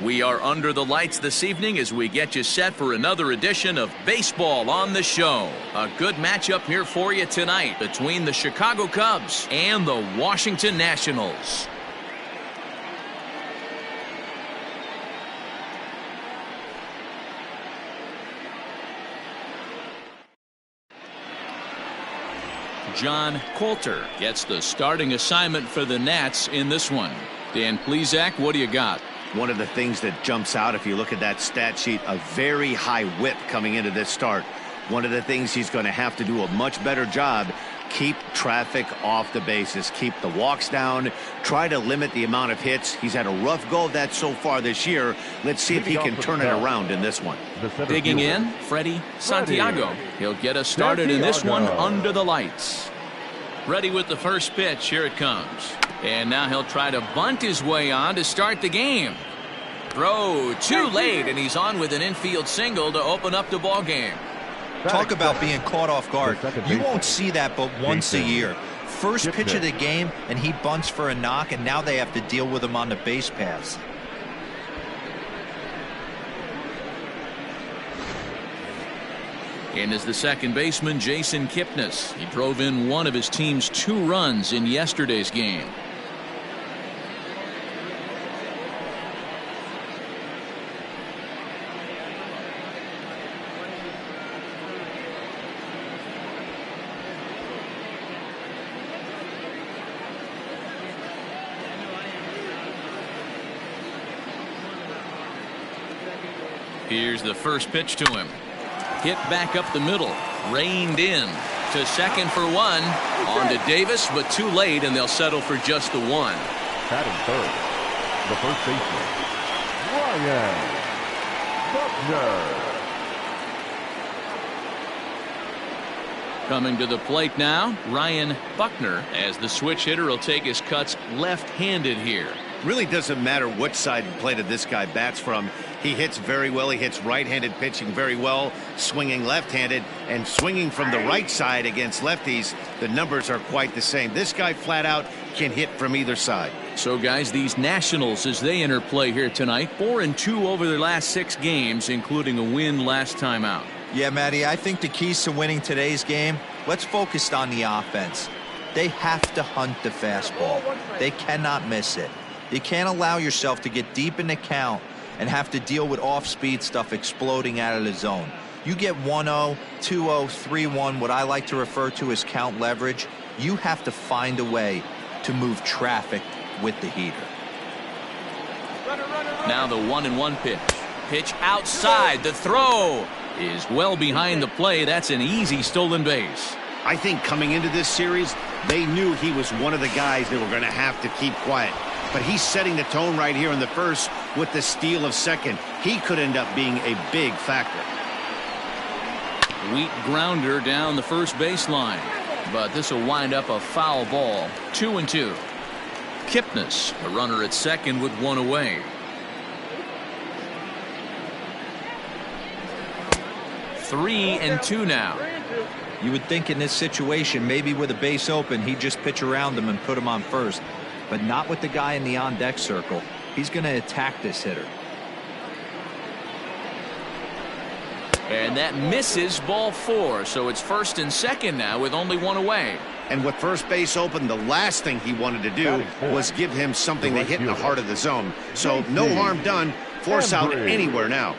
We are under the lights this evening as we get you set for another edition of Baseball on the Show. A good matchup here for you tonight between the Chicago Cubs and the Washington Nationals. John Coulter gets the starting assignment for the Nats in this one. Dan Plesac, what do you got? One of the things that jumps out if you look at that stat sheet, a very high whip coming into this start. One of the things he's going to have to do a much better job, keep traffic off the bases, keep the walks down, try to limit the amount of hits. He's had a rough go of that so far this year. Let's see if he can turn it around in this one. Digging in, Freddie Santiago. He'll get us started in this one under the lights. Ready with the first pitch. Here it comes. And now he'll try to bunt his way on to start the game. Throw too late, and he's on with an infield single to open up the ball game. Talk about being caught off guard. You won't see that but once a year. First pitch of the game, and he bunts for a knock, and now they have to deal with him on the base paths. In is the second baseman, Jason Kipnis. He drove in one of his team's 2 runs in yesterday's game. Here's the first pitch to him. Hit back up the middle. Reined in to second for 1. On to Davis, but too late, and they'll settle for just the 1. Batting third, the first baseman, Ryan Buckner. Coming to the plate now, Ryan Buckner, as the switch hitter will take his cuts left-handed here. Really doesn't matter what side of the plate this guy bats from. He hits very well. He hits right-handed pitching very well, swinging left-handed, and swinging from the right side against lefties. The numbers are quite the same. This guy flat out can hit from either side. So guys, these Nationals, as they enter play here tonight, 4-2 over their last 6 games, including a win last time out. Yeah, Matty, I think the keys to winning today's game, let's focus on the offense. They have to hunt the fastball. They cannot miss it. You can't allow yourself to get deep in the count and have to deal with off-speed stuff exploding out of the zone. You get 1-0, 2-0, 3-1, what I like to refer to as count leverage. You have to find a way to move traffic with the heater. Now the 1-1 pitch. Pitch outside. The throw is well behind the play. That's an easy stolen base. I think coming into this series, they knew he was one of the guys they were going to have to keep quiet. But he's setting the tone right here in the first with the steal of second. He could end up being a big factor. Weak grounder down the first baseline. But this will wind up a foul ball. 2-2. Kipnis, a runner at second with 1 away. Three and two now. You would think in this situation, maybe with a base open, he'd just pitch around him and put him on first. But not with the guy in the on-deck circle. He's going to attack this hitter. And that misses, ball 4. So it's first and second now with only 1 away. And with first base open, the last thing he wanted to do was give him something to hit in the heart of the zone. So no harm done. Force out anywhere now.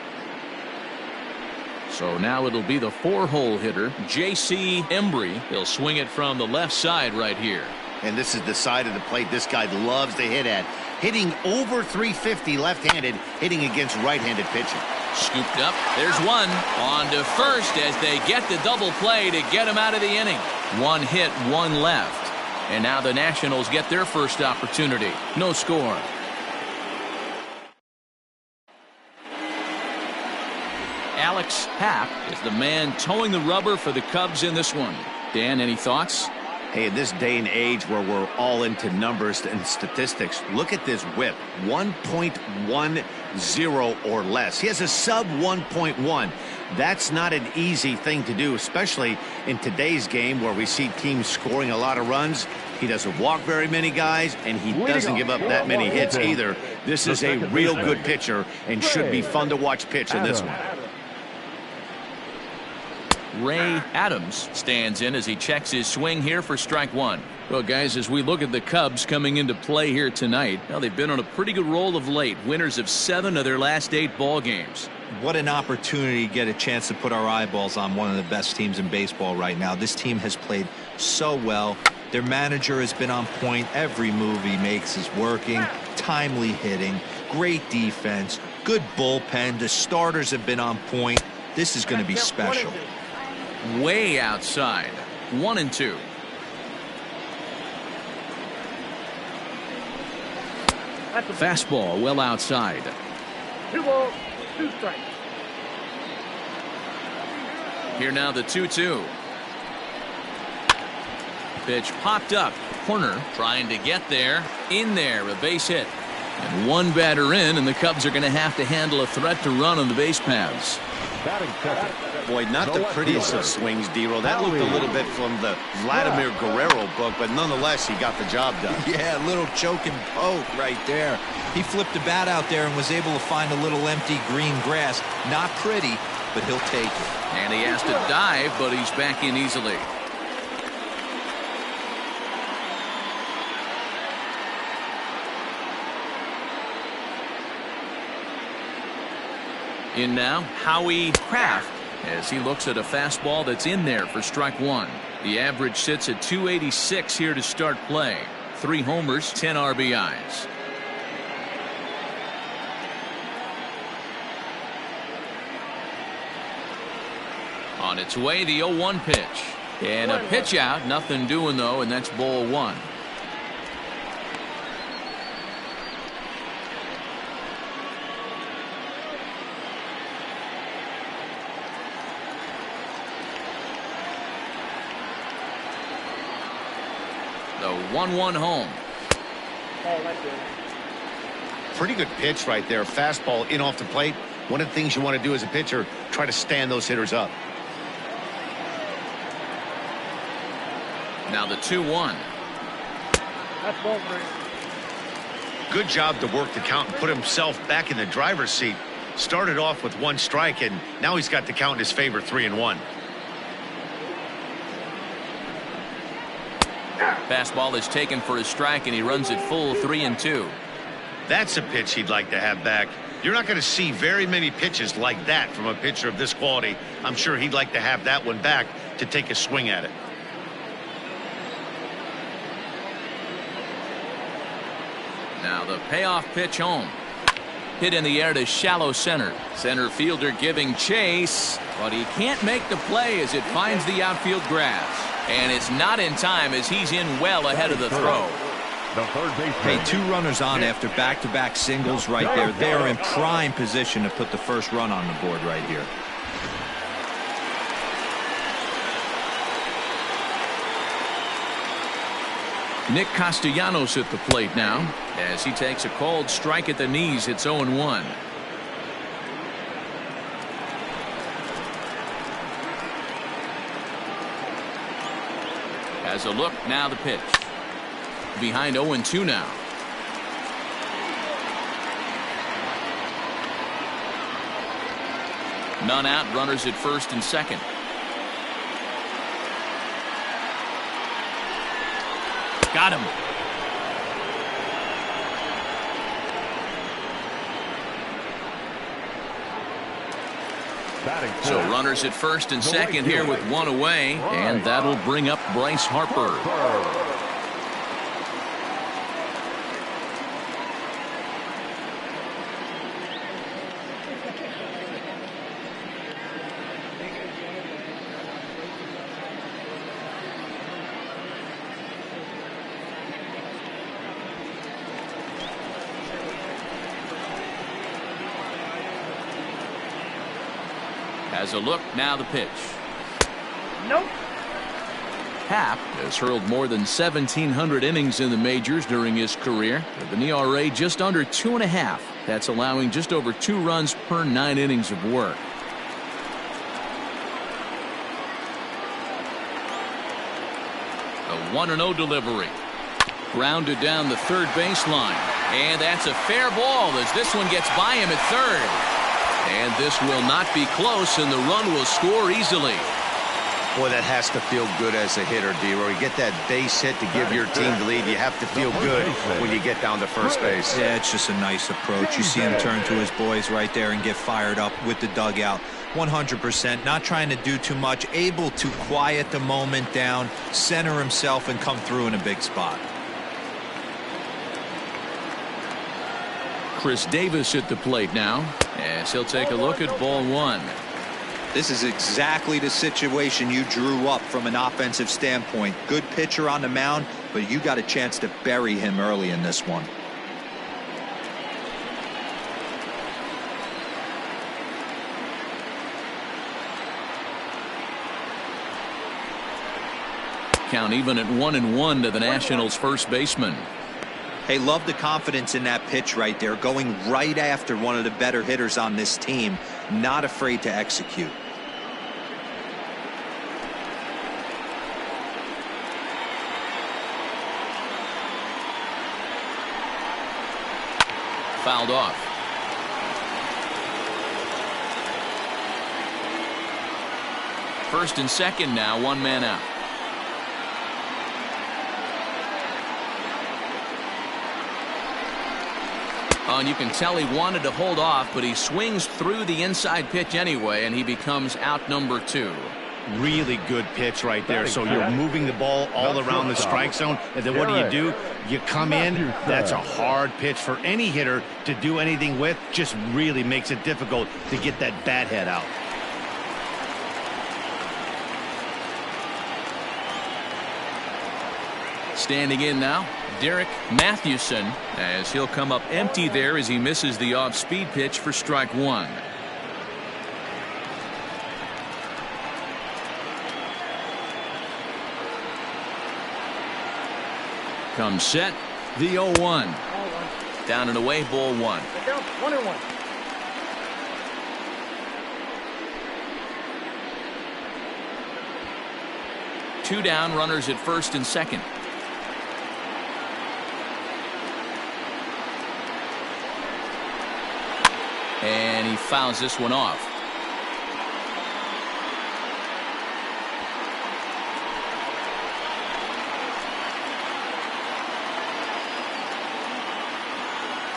So now it'll be the 4-hole hitter, J.C. Embry. He'll swing it from the left side right here. And this is the side of the plate this guy loves to hit at. Hitting over 350 left-handed, hitting against right-handed pitching. Scooped up. There's one. On to first as they get the double play to get him out of the inning. 1 hit, 1 left. And now the Nationals get their first opportunity. No score. Alex Happ is the man towing the rubber for the Cubs in this one. Dan, any thoughts? Hey, in this day and age where we're all into numbers and statistics, look at this whip. 1.10 or less. He has a sub 1.1. That's not an easy thing to do, especially in today's game where we see teams scoring a lot of runs. He doesn't walk very many guys, and he doesn't give up that many hits either. This is a real good pitcher and should be fun to watch pitch in this one. Ray Adams stands in as he checks his swing here for strike one. Well, guys, as we look at the Cubs coming into play here tonight, well, they've been on a pretty good roll of late. Winners of 7 of their last 8 ball games. What an opportunity to get a chance to put our eyeballs on one of the best teams in baseball right now. This team has played so well. Their manager has been on point. Every move he makes is working. Timely hitting, great defense, good bullpen. The starters have been on point. This is going to be special. Way outside. 1-2. Fastball well outside. 2 balls, 2 strikes. Here now the 2-2. Pitch popped up. Corner trying to get there. In there, a base hit. And one batter in, and the Cubs are going to have to handle a threat to run on the base paths. Batting second. Boy, not the prettiest of swings, D-Roll. That looked a little bit from the Vladimir Guerrero book, but nonetheless, he got the job done. Yeah, a little choke and poke right there. He flipped the bat out there and was able to find a little empty green grass. Not pretty, but he'll take it. And he has to dive, but he's back in easily. In now, Howie Kraft, as he looks at a fastball that's in there for strike one. The average sits at 286 here to start play. 3 homers, 10 RBIs. On its way, the 0-1 pitch. And a pitch out, nothing doing though, and that's ball 1. The 1-1 home. Pretty good pitch right there. Fastball in off the plate. One of the things you want to do as a pitcher, try to stand those hitters up. Now the 2-1. That's ball 3. Good job to work the count and put himself back in the driver's seat. Started off with 1 strike, and now he's got the count in his favor, 3-1. Fastball is taken for a strike, and he runs it full 3-2. That's a pitch he'd like to have back. You're not going to see very many pitches like that from a pitcher of this quality. I'm sure he'd like to have that one back to take a swing at it. Now the payoff pitch home. Hit in the air to shallow center. Center fielder giving chase, but he can't make the play as it finds the outfield grass. And it's not in time as he's in well ahead of the throw. Hey, 2 runners on after back-to-back singles right there. They're in prime position to put the first run on the board right here. Nick Castellanos at the plate now as he takes a called strike at the knees. It's 0-1. Has a look, now the pitch. Behind 0-2 now. None out, runners at first and second. Got him. So runners at first and second here with 1 away, and that'll bring up Bryce Harper. Has a look, now the pitch. Nope. Happ has hurled more than 1,700 innings in the majors during his career, with an ERA just under 2.5. That's allowing just over 2 runs per 9 innings of work. A 1-0 delivery. Grounded down the third baseline. And that's a fair ball as this one gets by him at third. And this will not be close, and the run will score easily. Boy, that has to feel good as a hitter, D-Roy. You get that base hit to give your team the lead. You have to feel good when you get down to first base. Yeah, it's just a nice approach. You see him turn to his boys right there and get fired up with the dugout. 100%, not trying to do too much, able to quiet the moment down, center himself, and come through in a big spot. Chris Davis at the plate now, as he'll take a look at ball one. This is exactly the situation you drew up from an offensive standpoint. Good pitcher on the mound, but you got a chance to bury him early in this one. Count even at 1-1 to the Nationals' first baseman. Hey, love the confidence in that pitch right there, going right after one of the better hitters on this team, not afraid to execute. Fouled off. First and second now, one man out. Oh, and you can tell he wanted to hold off, but he swings through the inside pitch anyway, and he becomes out number 2. Really good pitch right there. So you're moving the ball all around the strike zone, and then what do? You come in. That's a hard pitch for any hitter to do anything with. Just really makes it difficult to get that bat head out. Standing in now, Derek Mathewson, as he'll come up empty there as he misses the off-speed pitch for strike one. Comes set, the 0-1. Down and away, ball one. 1-1. Two down, runners at first and second. And he fouls this one off.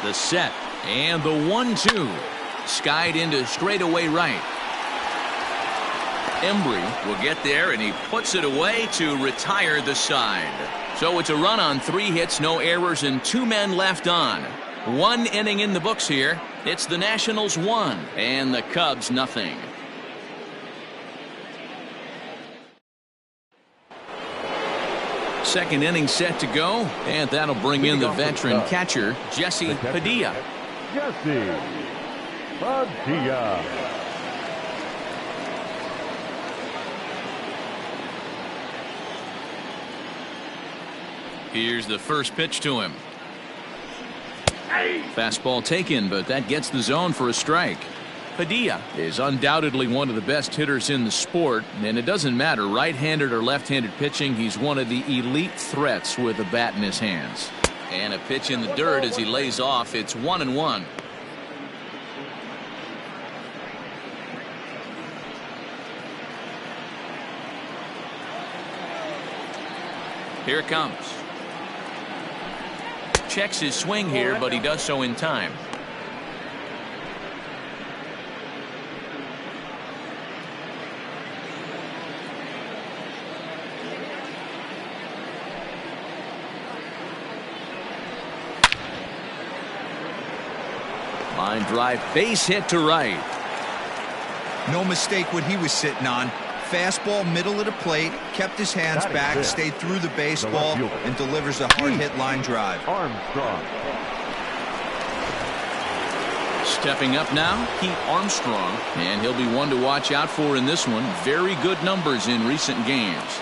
The set and the 1-2. Skied into straightaway right. Embry will get there, and he puts it away to retire the side. So it's a run on 3 hits, no errors, and 2 men left on. 1 inning in the books here. It's the Nationals 1 and the Cubs nothing. Second inning set to go, and that'll bring in the veteran catcher, Jesse Padilla. Jesse Padilla. Here's the first pitch to him. Fastball taken, but that gets the zone for a strike. Padilla is undoubtedly one of the best hitters in the sport, and it doesn't matter right-handed or left-handed pitching, he's one of the elite threats with a bat in his hands. And a pitch in the dirt as he lays off. It's 1-1. Here it comes. Checks his swing here, but he does so in time. Line drive, base hit to right. No mistake what he was sitting on. Fastball middle of the plate, kept his hands back, stayed through the baseball, and delivers a hard hit line drive. Armstrong. Stepping up now, Pete Armstrong, and he'll be one to watch out for in this one. Very good numbers in recent games.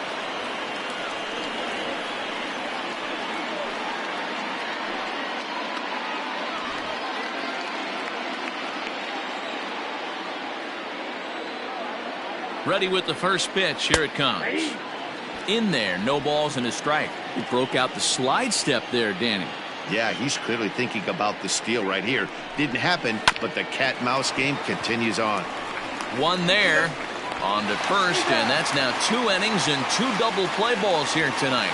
Ready with the first pitch. Here it comes. In there, no balls and a strike. He broke out the slide step there, Danny. Yeah, he's clearly thinking about the steal right here. Didn't happen, but the cat-mouse game continues on. One there. On to first, and that's now 2 innings and 2 double play balls here tonight.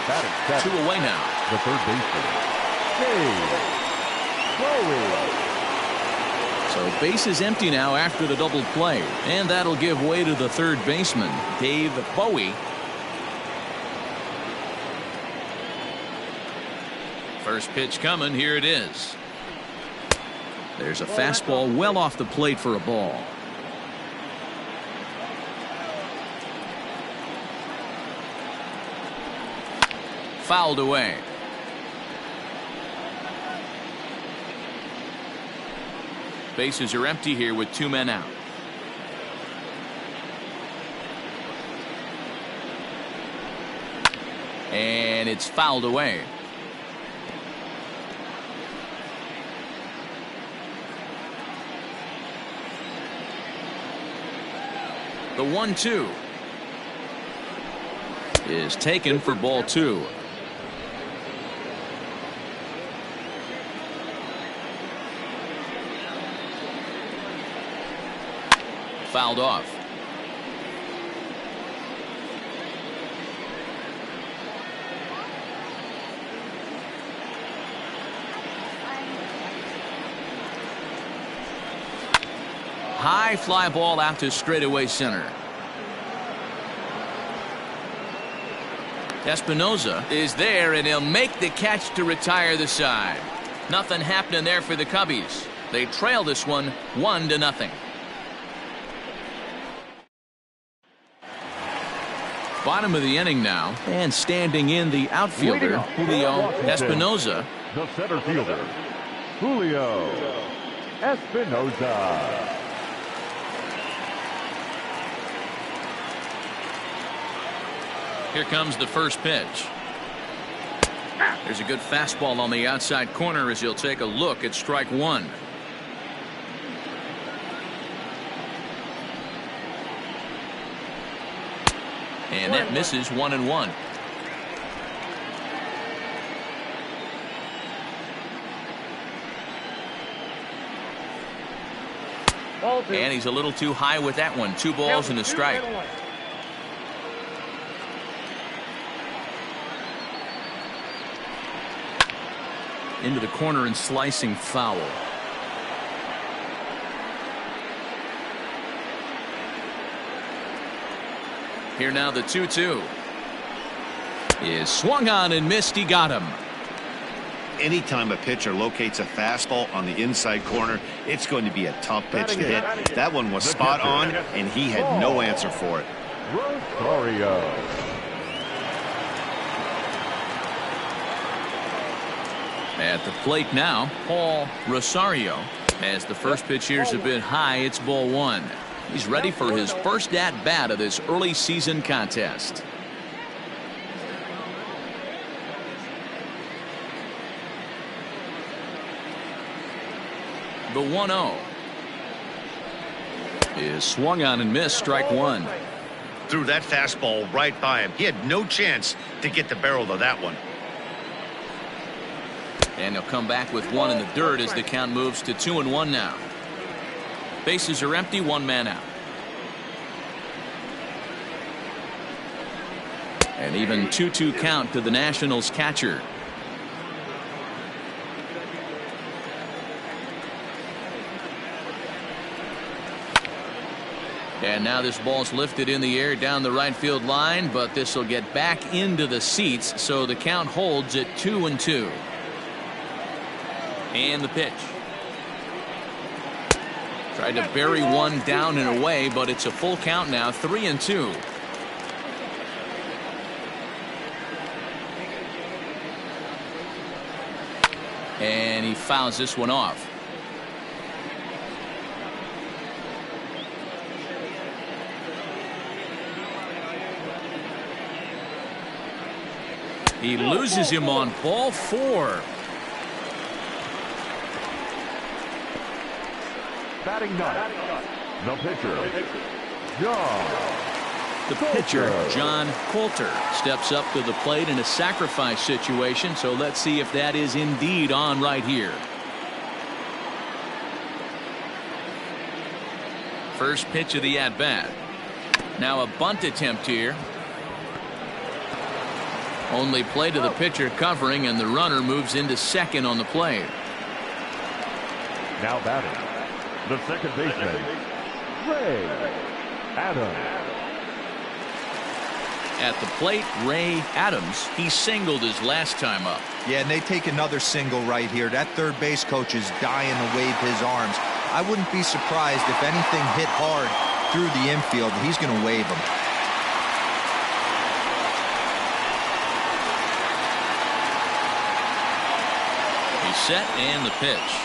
2 away now. The third baseman, Dave Bowie. So base is empty now after the double play, and that'll give way to the third baseman, Dave Bowie. First pitch coming. Here it is. There's a fastball well off the plate for a ball. Fouled away. Bases are empty here with 2 men out. And it's fouled away. The 1-2 is taken for ball 2. Fouled off. High fly ball out to straightaway center. Espinoza is there, and he'll make the catch to retire the side. Nothing happening there for the Cubbies. They trail this one 1-0. Bottom of the inning now, and standing in the outfielder, Julio Espinoza. The center fielder, Julio Espinoza. Here comes the first pitch. There's a good fastball on the outside corner as he'll take a look at strike 1. And that misses 1-1. And he's a little too high with that one. 2 balls and a strike. Into the corner and slicing foul. Here now the 2-2 is swung on and missed. He got him. Anytime a pitcher locates a fastball on the inside corner, it's going to be a tough pitch to hit. That one was spot on, and he had no answer for it. Rosario. At the plate now, Paul Rosario. As the first pitch here's a bit high, it's ball 1. He's ready for his first at-bat of this early season contest. The 1-0 is swung on and missed. Strike 1. Threw that fastball right by him. He had no chance to get the barrel of that one. And he'll come back with 1 in the dirt as the count moves to 2-1 now. Bases are empty, 1 man out. An even 2-2 count to the Nationals catcher. And now this ball's lifted in the air down the right field line, but this will get back into the seats, so the count holds at 2-2. And the pitch. Tried to bury one down and away, but it's a full count now, 3-2. And he fouls this one off. He loses him on ball 4. Batting ninth, the pitcher, John The pitcher, John Coulter, steps up to the plate in a sacrifice situation, so let's see if that is indeed on right here. First pitch of the at-bat. Now a bunt attempt here. Only play to the pitcher covering, and the runner moves into second on the play. Now batting, the second baseman, Ray Adams. At the plate, Ray Adams. He singled his last time up. Yeah, and they take another single right here. That third base coach is dying to wave his arms. I wouldn't be surprised if anything hit hard through the infield. He's going to wave them. He's set, and the pitch.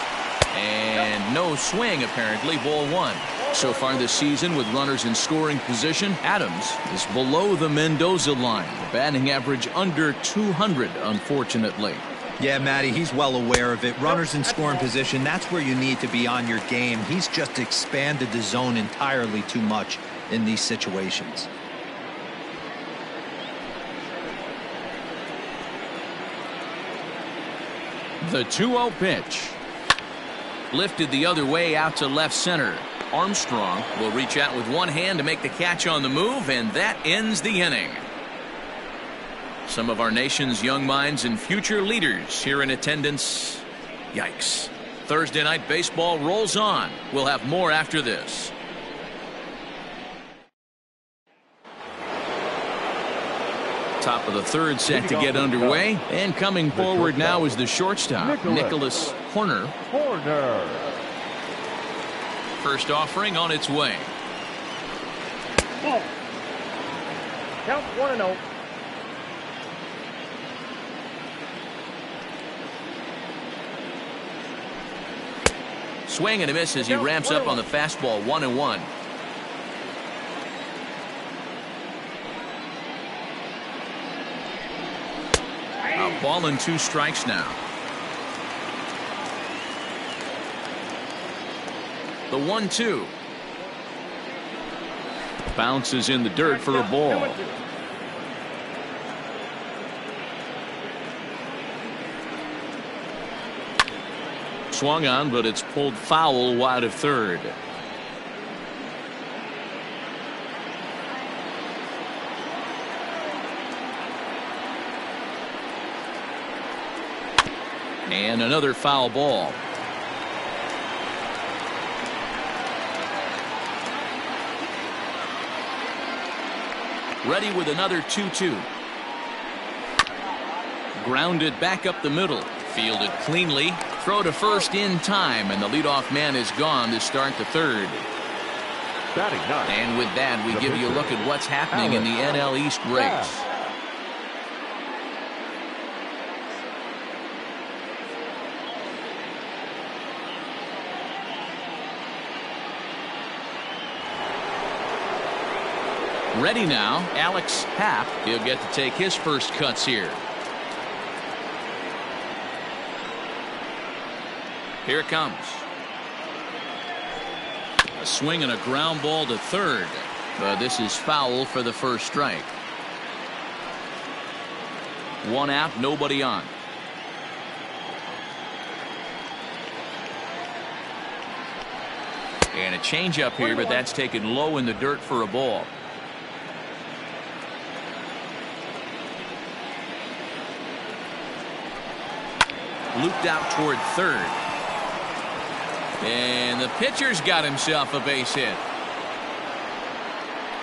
And no swing, apparently. Ball one. So far this season, with runners in scoring position, Adams is below the Mendoza line. The batting average under 200, unfortunately. Yeah, Matty, he's well aware of it. Runners in scoring position, that's where you need to be on your game. He's just expanded the zone entirely too much in these situations. The 2-0 pitch. Lifted the other way out to left center. Armstrong will reach out with one hand to make the catch on the move, and that ends the inning. Some of our nation's young minds and future leaders here in attendance. Yikes. Thursday night baseball rolls on. We'll have more after this. Top of the third set to get underway, and coming forward now is the shortstop, Nicholas Horner. First offering on its way. Ball. Count 1-0. Swing and a miss as he ramps up on the fastball. 1-1. A ball and 2 strikes now. The 1-2. Bounces in the dirt for a ball. Swung on, but it's pulled foul wide of third. And another foul ball. Ready with another 2-2. Grounded back up the middle. Fielded cleanly. Throw to first in time, and the leadoff man is gone to start the third. And with that, we give you a look at what's happening in the NL East race. Ready now, Alex Happ. He'll get to take his first cuts here. Here it comes. A swing and a ground ball to third. But this is foul for the first strike. One out, nobody on. And a changeup here, but that's taken low in the dirt for a ball. Looped out toward third. And the pitcher's got himself a base hit.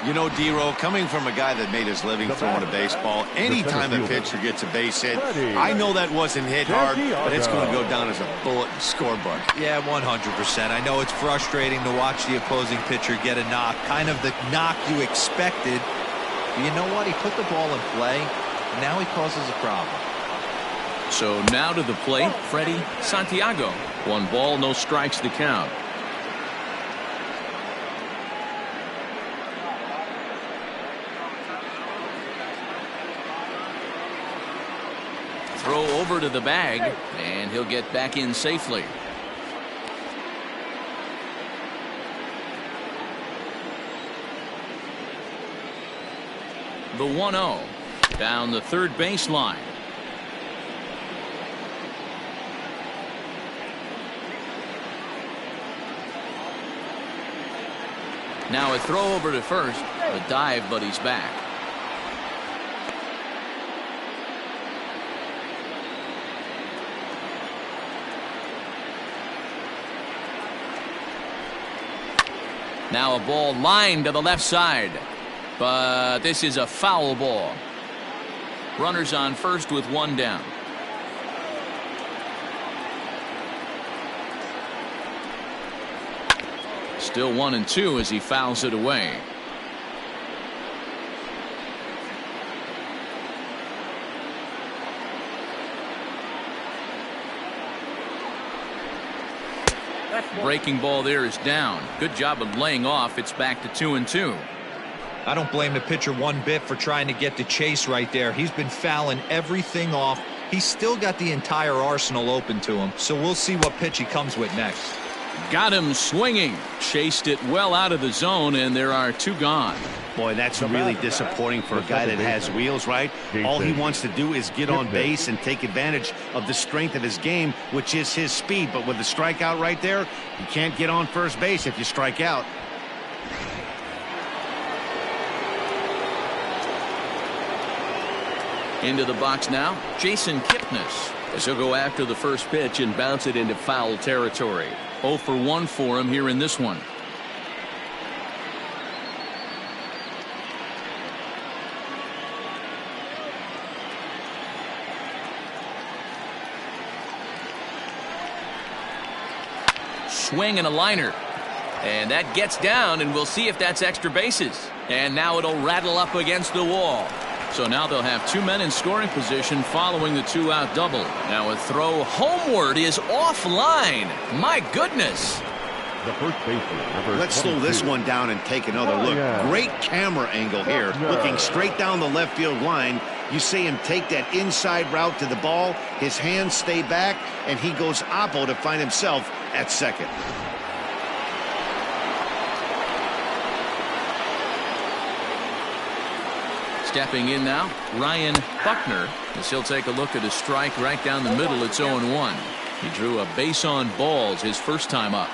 You know, D-Row, coming from a guy that made his living throwing a baseball, anytime a pitcher gets a base hit, I know that wasn't hit hard, but it's going to go down as a bullet in the scorebook. Yeah, 100%. I know it's frustrating to watch the opposing pitcher get a knock, kind of the knock you expected. But you know what? He put the ball in play, and now he causes a problem. So now to the plate, Freddie Santiago. 1 ball, no strikes to count. Throw over to the bag, and he'll get back in safely. The 1-0 down the third baseline. Now a throw over to first. The dive, but he's back. Now a ball lined to the left side. But this is a foul ball. Runners on first with one down. Still 1-2 as he fouls it away. Breaking ball there is down. Good job of laying off. It's back to 2-2. I don't blame the pitcher one bit for trying to get the chase right there. He's been fouling everything off. He's still got the entire arsenal open to him, so we'll see what pitch he comes with next. Got him swinging. Chased it well out of the zone, and there are two gone. Boy, that's really disappointing for a guy that has wheels, right? All he wants to do is get on base and take advantage of the strength of his game, which is his speed. But with the strikeout right there, you can't get on first base if you strike out. Into the box now, Jason Kipnis, as he'll go after the first pitch and bounce it into foul territory. 0 for 1 for him here in this one. Swing and a liner. And that gets down, and we'll see if that's extra bases. And now it'll rattle up against the wall. So now they'll have two men in scoring position following the two-out double. Now a throw homeward is offline. My goodness. The first baseman, Let's slow this one down and take another look. Great camera angle here. Looking straight down the left field line. You see him take that inside route to the ball. His hands stay back, and he goes oppo to find himself at second. Stepping in now, Ryan Buckner, as he'll take a look at a strike right down the middle. It's 0-1. He drew a base on balls his first time up.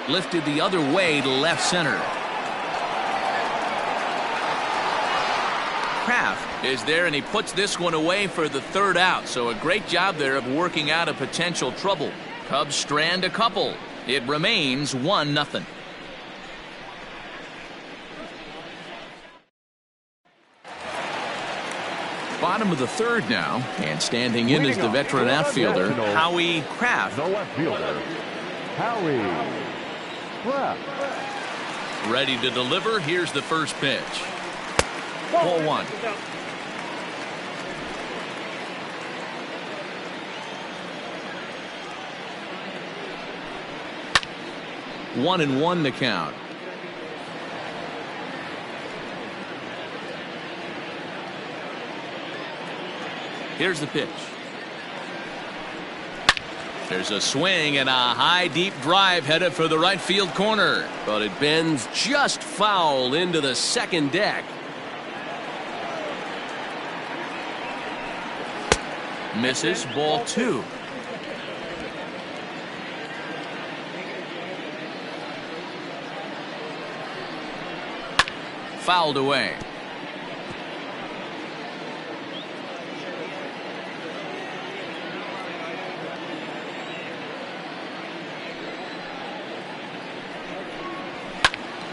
Lifted the other way to left center. Kraft is there, and he puts this one away for the third out. So a great job there of working out a potential trouble. Cubs strand a couple. It remains 1-0. Bottom of the third now, and standing in is the veteran outfielder Howie Kraft. the left fielder, Howie Kraft. Ready to deliver. Here's the first pitch. Ball 1. One and one to count. Here's the pitch. There's a swing and a high deep drive headed for the right field corner, but it bends just foul into the second deck. Misses. Ball 2. Fouled away.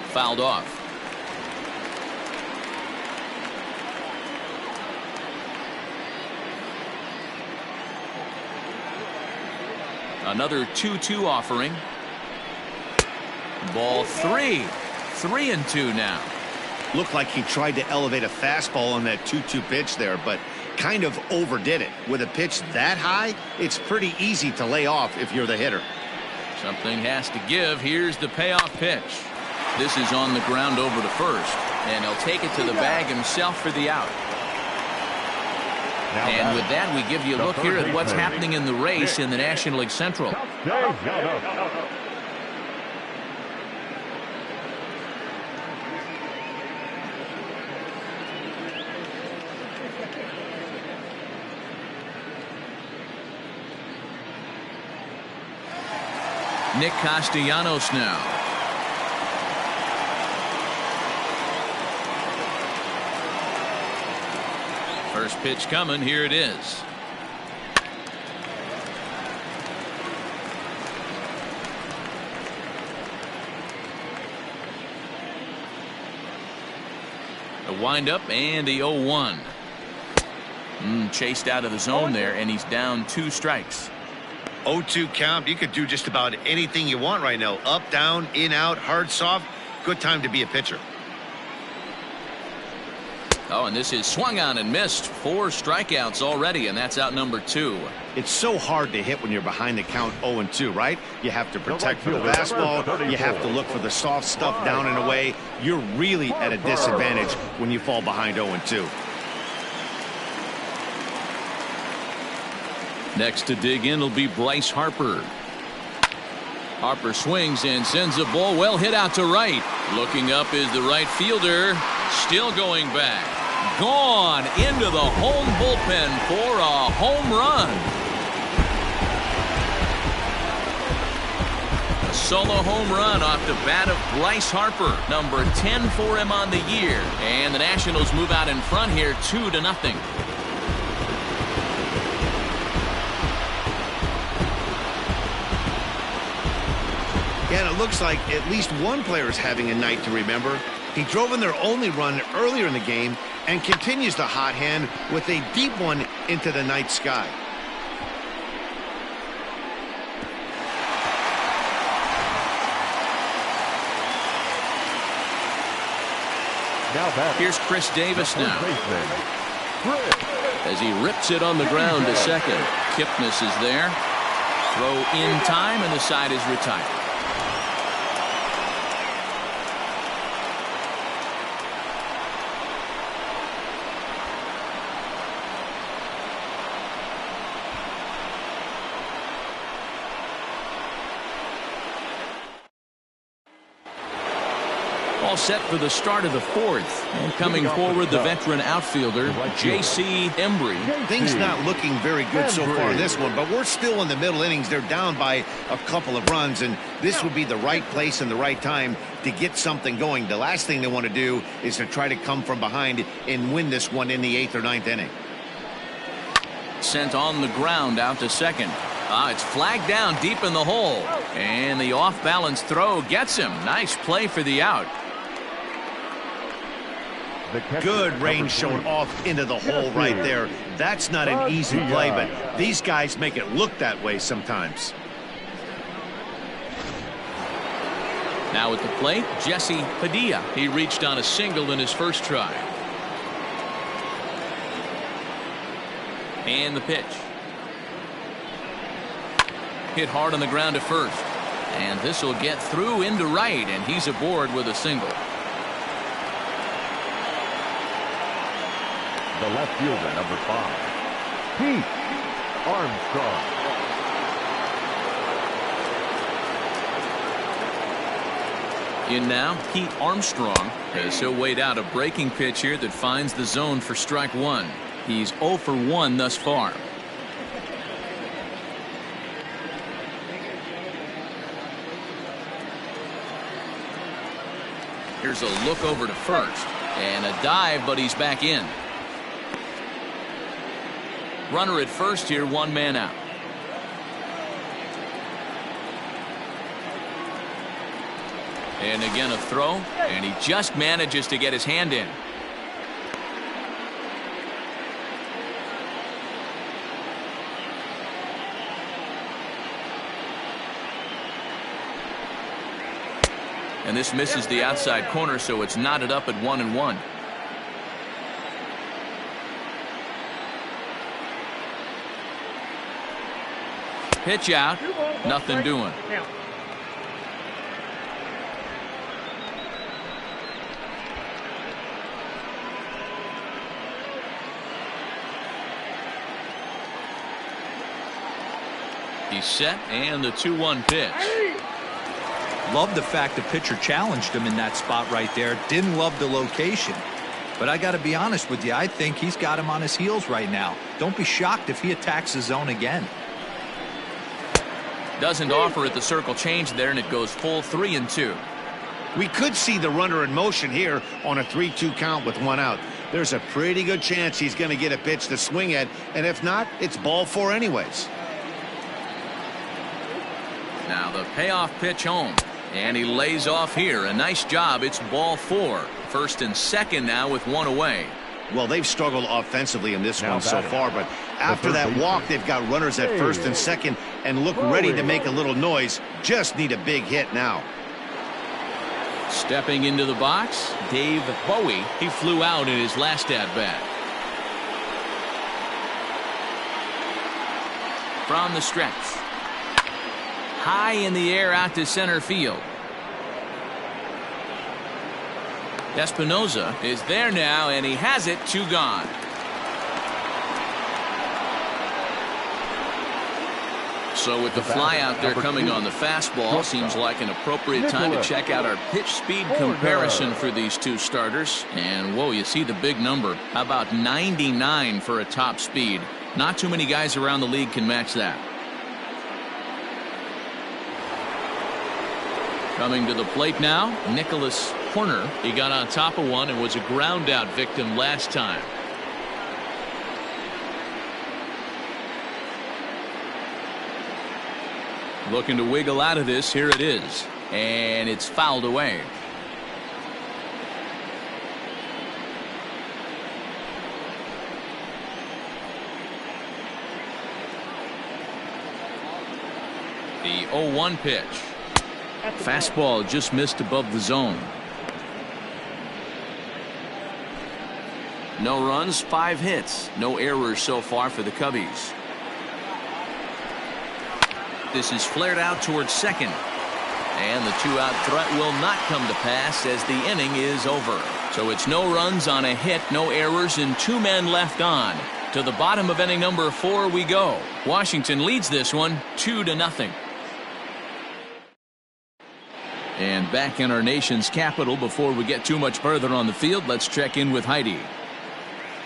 Fouled off. Another 2-2 offering. Ball 3. 3-2 now. Looked like he tried to elevate a fastball on that 2-2 pitch there, but kind of overdid it. With a pitch that high, it's pretty easy to lay off if you're the hitter. Something has to give. Here's the payoff pitch. This is on the ground over to first, and he'll take it to the bag himself for the out. And with that, we give you a look here at what's happening in the race in the National League Central. Nick Castellanos now. First pitch coming. Here it is. A windup and the 0-1. Chased out of the zone there, and he's down 2 strikes. 0-2 count. You could do just about anything you want right now. Up, down, in, out, hard, soft. Good time to be a pitcher. Oh, and this is swung on and missed. 4 strikeouts already, and that's out number 2. It's so hard to hit when you're behind the count 0-2, right? You have to protect for the fastball. You have to look for the soft stuff down and away. You're really at a disadvantage when you fall behind 0-2. Next to dig in will be Bryce Harper. Harper swings and sends a ball well hit out to right. Looking up is the right fielder. Still going back. Gone into the home bullpen for a home run. A solo home run off the bat of Bryce Harper. Number 10 for him on the year. And the Nationals move out in front here 2-0. Yeah, and it looks like at least one player is having a night to remember. He drove in their only run earlier in the game and continues the hot hand with a deep one into the night sky. Here's Chris Davis now. As he rips it on the ground to second. Kipnis is there. Throw in time, and the side is retired. All set for the start of the 4th. And coming forward, the veteran outfielder, J.C. Embry. Things not looking very good so far in this one, but we're still in the middle innings. They're down by a couple of runs, and this would be the right place and the right time to get something going. The last thing they want to do is to try to come from behind and win this one in the 8th or 9th inning. Sent on the ground out to second. It's flagged down deep in the hole. And the off-balance throw gets him. Nice play for the out. Good range shown off into the hole right there. That's not an easy play, but these guys make it look that way sometimes. Now at the plate, Jesse Padilla. He reached on a single in his first try. And the pitch. Hit hard on the ground at first. And this will get through into right, and he's aboard with a single. The left fielder, number 5, Pete Armstrong. In now, Pete Armstrong, as he'll wait out a breaking pitch here that finds the zone for strike 1. He's 0 for 1 thus far. Here's a look over to first. And a dive, but he's back in. Runner at first here, 1 man out. And again a throw, and he just manages to get his hand in. And this misses the outside corner, so it's knotted up at 1-1. Pitch out, nothing doing. He's set, and the 2-1 pitch. Love the fact the pitcher challenged him in that spot right there. Didn't love the location. But I got to be honest with you, I think he's got him on his heels right now. Don't be shocked if he attacks the zone again. Doesn't offer at the circle change there, and it goes full 3-2. We could see the runner in motion here on a 3-2 count with 1 out. There's a pretty good chance he's going to get a pitch to swing at, and if not, it's ball 4 anyways. Now the payoff pitch home, and he lays off here. A nice job. It's ball 4. First and second now with 1 away. Well, they've struggled offensively in this Now one so far, but after that walk, they've got runners at first and second and look ready to make a little noise. Just need a big hit now. Stepping into the box, Dave Bowie. He flew out in his last at-bat. From the stretch. High in the air out to center field. Espinosa is there now, and he has it. 2 gone. So with the fly out there coming on the fastball, seems like an appropriate time to check out our pitch speed comparison for these 2 starters. And whoa, you see the big number, about 99 for a top speed. Not too many guys around the league can match that. Coming to the plate now, Nicholas Horner. He got on top of one and was a ground out victim last time. Looking to wiggle out of this. Here it is. And it's fouled away. The 0-1 pitch. Fastball just missed above the zone. No runs, 5 hits. No errors so far for the Cubbies. This is flared out towards second. And the 2-out threat will not come to pass as the inning is over. So it's no runs on a hit, no errors, and 2 men left on. To the bottom of inning number 4 we go. Washington leads this one 2-0. And back in our nation's capital, before we get too much further on the field, let's check in with Heidi.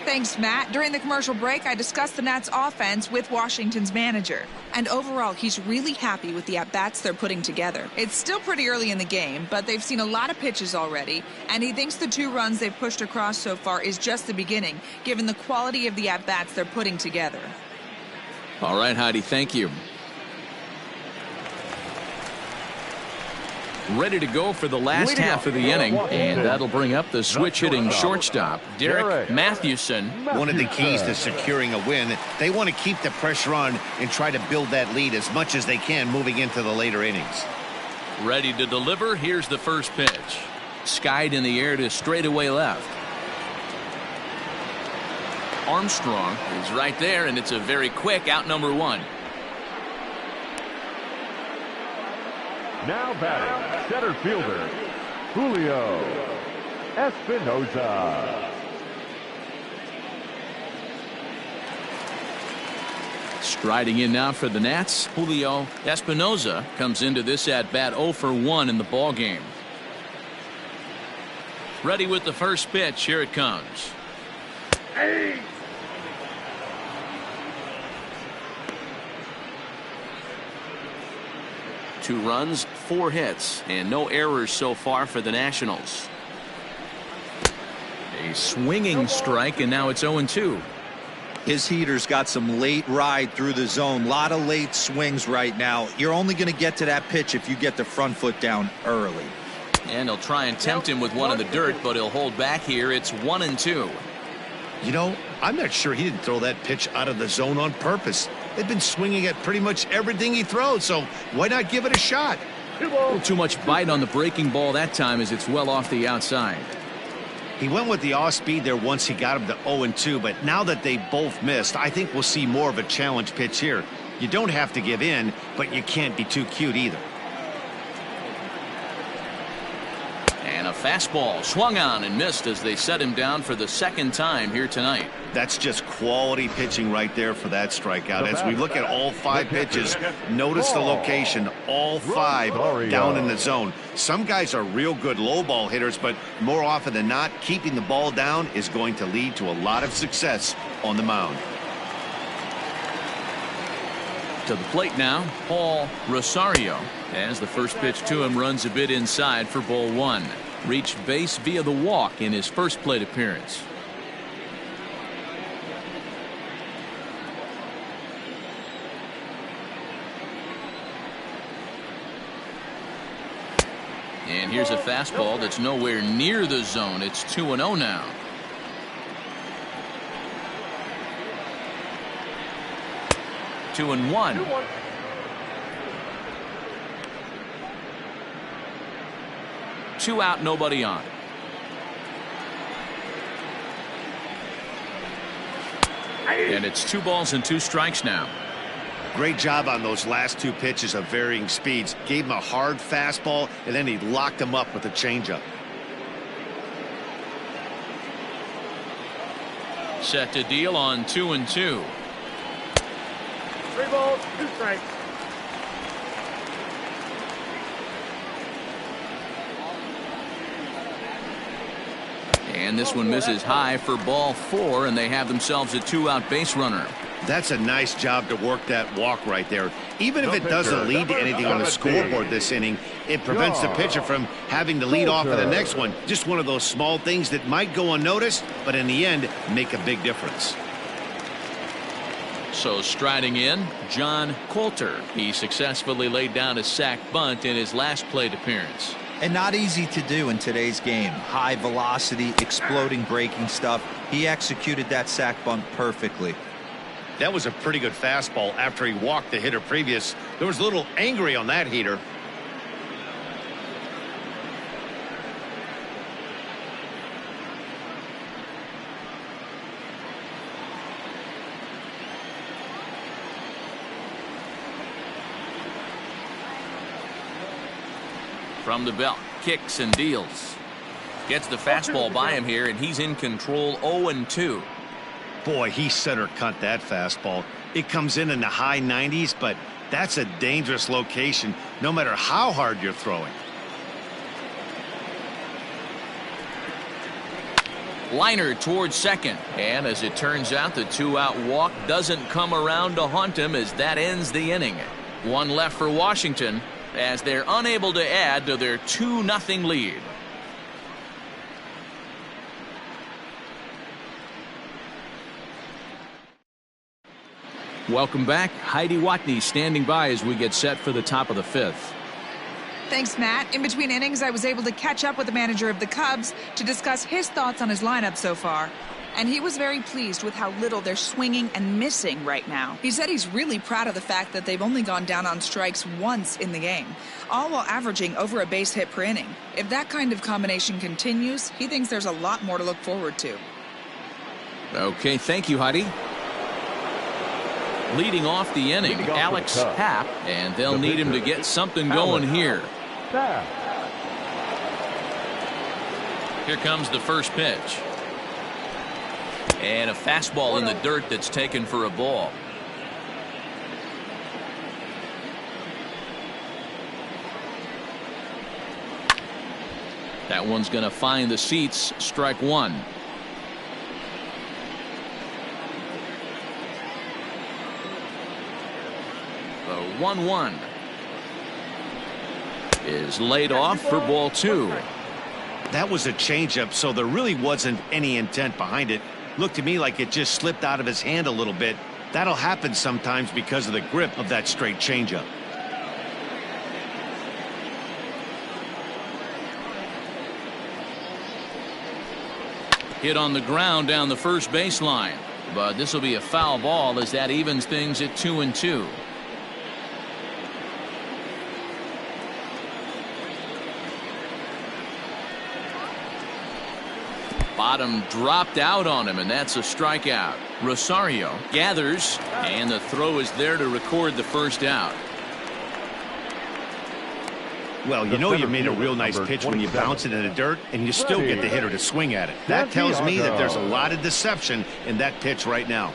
Thanks, Matt. During the commercial break, I discussed the Nats offense with Washington's manager. And overall, he's really happy with the at-bats they're putting together. It's still pretty early in the game, but they've seen a lot of pitches already. And he thinks the 2 runs they've pushed across so far is just the beginning, given the quality of the at-bats they're putting together. All right, Heidi, thank you. Ready to go for the last half of the inning, and that'll bring up the switch-hitting shortstop, Derek Mathewson. One of the keys to securing a win, they want to keep the pressure on and try to build that lead as much as they can moving into the later innings. Ready to deliver. Here's the first pitch. Skied in the air to straightaway left. Armstrong is right there, and it's a very quick out number 1. Now batting, center fielder, Julio Espinosa. Striding in now for the Nats, Julio Espinosa comes into this at-bat 0 for 1 in the ball game. Ready with the first pitch. Here it comes. Hey. 2 runs, 4 hits, and no errors so far for the Nationals. A swinging strike, and now it's 0-2. His heater's got some late ride through the zone. A lot of late swings right now. You're only going to get to that pitch if you get the front foot down early. And he'll try and tempt him with one in the dirt, but he'll hold back here. It's 1-2. You know, I'm not sure he didn't throw that pitch out of the zone on purpose. They've been swinging at pretty much everything he throws, so why not give it a shot? A little too much bite on the breaking ball that time as it's well off the outside. He went with the off speed there once he got him to 0-2, but now that they both missed, I think we'll see more of a challenge pitch here. You don't have to give in, but you can't be too cute either. And a fastball swung on and missed as they set him down for the second time here tonight. That's just quality pitching right there for that strikeout. As we look at all 5 pitches, notice the location, all 5 down in the zone. Some guys are real good low ball hitters, but more often than not, keeping the ball down is going to lead to a lot of success on the mound. To the plate now, Paul Rosario, as the first pitch to him runs a bit inside for ball 1. Reached base via the walk in his first plate appearance. And here's a fastball that's nowhere near the zone. It's 2-0 now. Two and one. Two out, nobody on. And it's 2 balls and 2 strikes now. Great job on those last 2 pitches of varying speeds. Gave him a hard fastball, and then he locked him up with a changeup. Set to deal on 2-2. 3 balls, 2 strikes. And this one misses high for ball 4, and they have themselves a 2-out base runner. That's a nice job to work that walk right there. Even if it doesn't lead to anything on the scoreboard this inning, it prevents the pitcher from having to lead off in the next one. Just one of those small things that might go unnoticed, but in the end, make a big difference. So striding in, John Coulter. He successfully laid down a sac bunt in his last plate appearance. And not easy to do in today's game. High velocity, exploding breaking stuff. He executed that sac bunt perfectly. That was a pretty good fastball after he walked the hitter previous. There was a little angry on that heater. From the belt, kicks and deals. Gets the fastball by him here, and he's in control. 0-2. Boy, he center cut that fastball. It comes in the high 90s, but that's a dangerous location no matter how hard you're throwing. Liner towards second, and as it turns out, the 2-out walk doesn't come around to haunt him as that ends the inning. 1 left for Washington as they're unable to add to their 2-0 lead. Welcome back. Heidi Watney standing by as we get set for the top of the 5th. Thanks, Matt. In between innings, I was able to catch up with the manager of the Cubs to discuss his thoughts on his lineup so far. And he was very pleased with how little they're swinging and missing right now. He said he's really proud of the fact that they've only gone down on strikes once in the game, all while averaging over a base hit per inning. If that kind of combination continues, he thinks there's a lot more to look forward to. Okay, thank you, Heidi. Leading off the inning, Alex Happ, and they'll need him to get something going here. Here comes the first pitch. And a fastball in the dirt that's taken for a ball. That one's going to find the seats. Strike 1. The 1-1 is laid off for ball 2. That was a changeup, so there really wasn't any intent behind it. Looked to me like it just slipped out of his hand a little bit. That'll happen sometimes because of the grip of that straight changeup. Hit on the ground down the first baseline, but this will be a foul ball as that evens things at 2-2. Bottom dropped out on him, and that's a strikeout. Rosario gathers, and the throw is there to record the first out. Well, you know you made a real nice pitch when you bounce it in the dirt and you still get the hitter to swing at it. That tells me that there's a lot of deception in that pitch right now.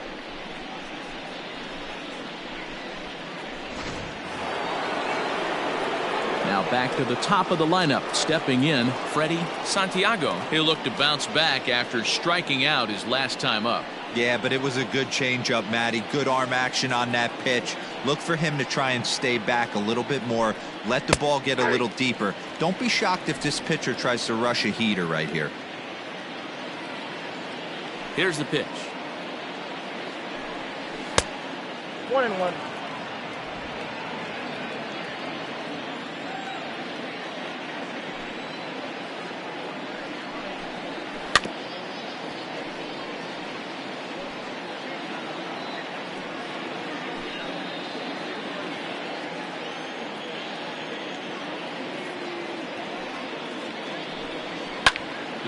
Now back to the top of the lineup. Stepping in, Freddie Santiago. He'll look to bounce back after striking out his last time up. Yeah, but it was a good changeup, Matty. Good arm action on that pitch. Look for him to try and stay back a little bit more. Let the ball get a little deeper. Don't be shocked if this pitcher tries to rush a heater right here. Here's the pitch. 1-1.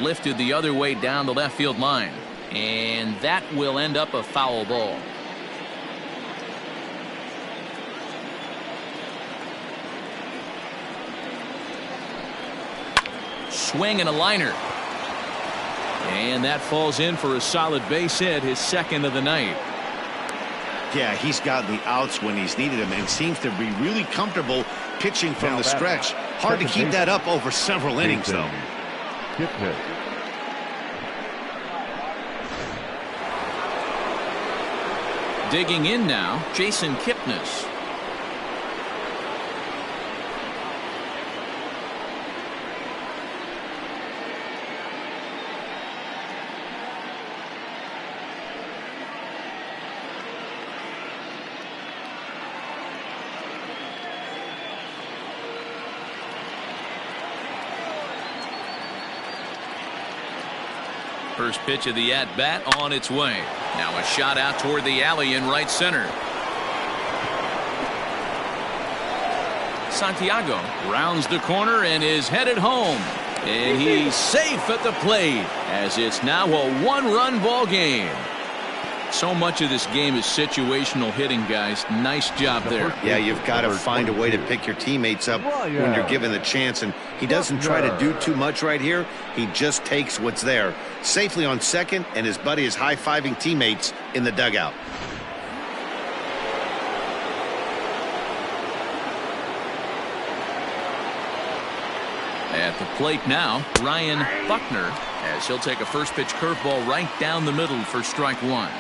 Lifted the other way down the left field line, and that will end up a foul ball. Swing and a liner, and that falls in for a solid base hit, his second of the night. Yeah, he's gotten the outs when he's needed them and seems to be really comfortable pitching from the stretch. Hard to keep that up over several innings, though. Digging in now, Jason Kipnis. First pitch of the at-bat on its way. Now a shot out toward the alley in right center. Santiago rounds the corner and is headed home. And he's safe at the plate as it's now a one-run ball game. So much of this game is situational hitting, guys. Nice job there. Yeah, you've got to find a way to pick your teammates up when you're given the chance, and he doesn't try to do too much right here. He just takes what's there. Safely on second, and his buddy is high-fiving teammates in the dugout. At the plate now, Ryan Buckner, as he'll take a first pitch curveball right down the middle for strike one.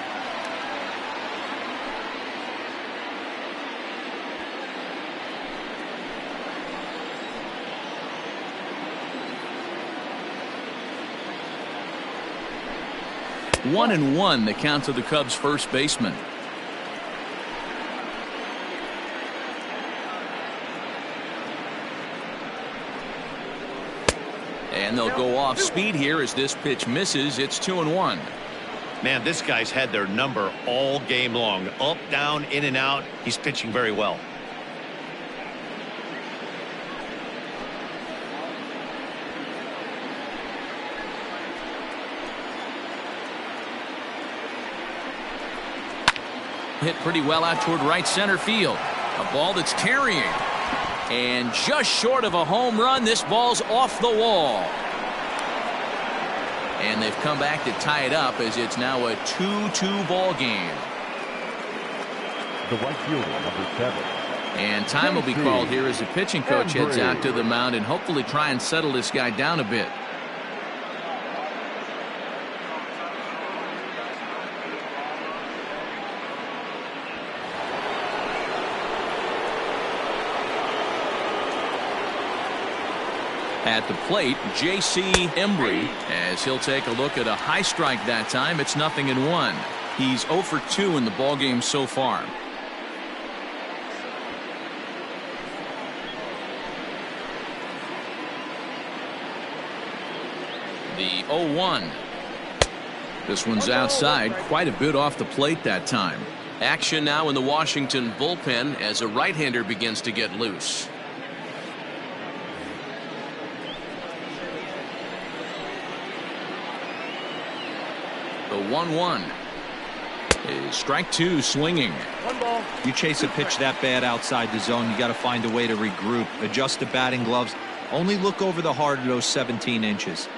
One and one, the count to the Cubs' first baseman. And they'll go off speed here as this pitch misses. It's 2-1. Man, this guy's had their number all game long. Up, down, in and out. He's pitching very well. Hit pretty well out toward right center field. A ball that's carrying. And just short of a home run, this ball's off the wall. And they've come back to tie it up as it's now a 2-2 ball game. The right fielder, number 7. And time will be called here as the pitching coach heads out to the mound and hopefully try and settle this guy down a bit. At the plate, J.C. Embry, as he'll take a look at a high strike that time. It's 0-1. He's 0 for 2 in the ballgame so far. The 0-1. This one's outside, quite a bit off the plate that time. Action now in the Washington bullpen as a right-hander begins to get loose. The 1-1. Strike two swinging. One ball. You chase a pitch that bad outside the zone, you got to find a way to regroup, adjust the batting gloves. Only look over the heart of those 17 inches.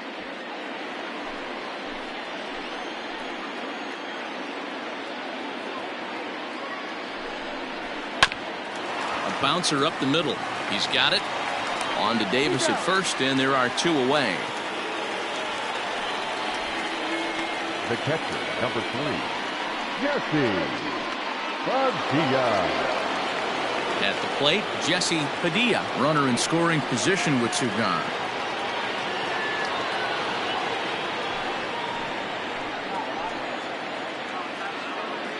A bouncer up the middle. He's got it. On to Davis at first, and there are two away. The catcher, number 3, Jesse Padilla. At the plate, Jesse Padilla, runner in scoring position with two gone.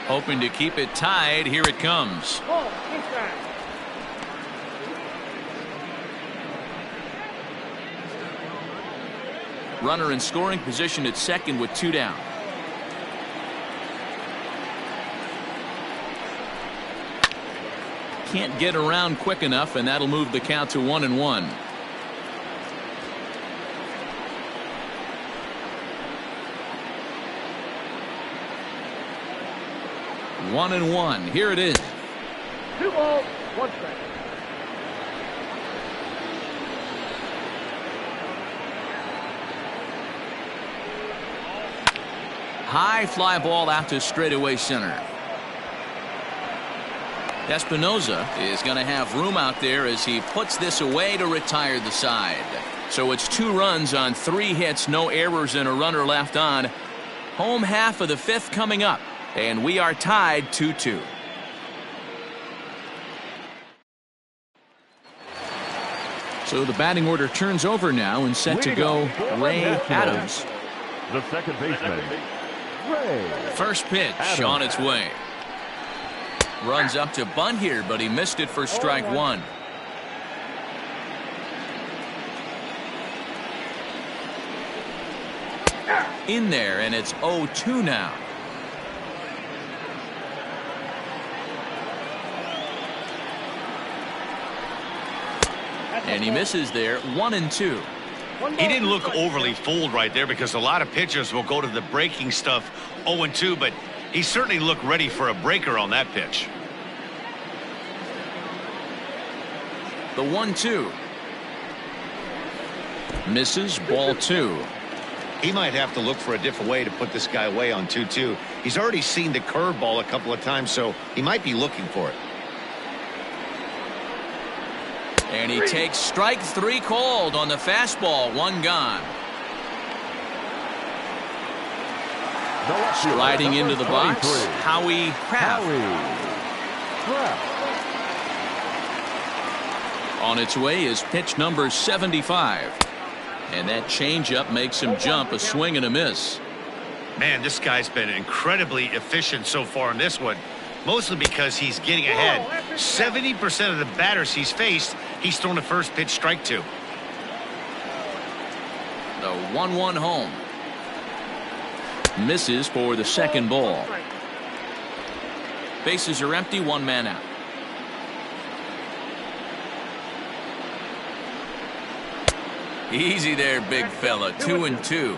Hoping to keep it tied. Here it comes. Ball. Inside. Runner in scoring position at second with two down. Can't get around quick enough, and that'll move the count to 1-1. One and one. Here it is. 2 balls. 1 strike. High fly ball out to straightaway center. Espinoza is going to have room out there as he puts this away to retire the side. So it's 2 runs on 3 hits, no errors, and a runner left on. Home half of the 5th coming up, and we are tied 2-2. So the batting order turns over now and set to go Ray Adams. The second baseman, Ray. First pitch Adams. on its way. Runs up to bunt here, but he missed it for strike 1. In there, and it's 0-2 now. And he misses there. 1-2. He didn't look overly fooled right there because a lot of pitchers will go to the breaking stuff 0-2, but he certainly looked ready for a breaker on that pitch. The 1-2. Misses, ball 2. He might have to look for a different way to put this guy away on 2-2. He's already seen the curveball a couple of times, so he might be looking for it. And he takes strike 3 called on the fastball. 1 gone. Striding into the box, Howie Kraft. On its way is pitch number 75. And that changeup makes him jump. A swing and a miss. Man, this guy's been incredibly efficient so far in this one. Mostly because he's getting ahead. 70% of the batters he's faced, he's thrown the first pitch strike to. The 1-1 home. Misses for the second ball. Bases are empty, 1 man out. Easy there, big fella. 2-2.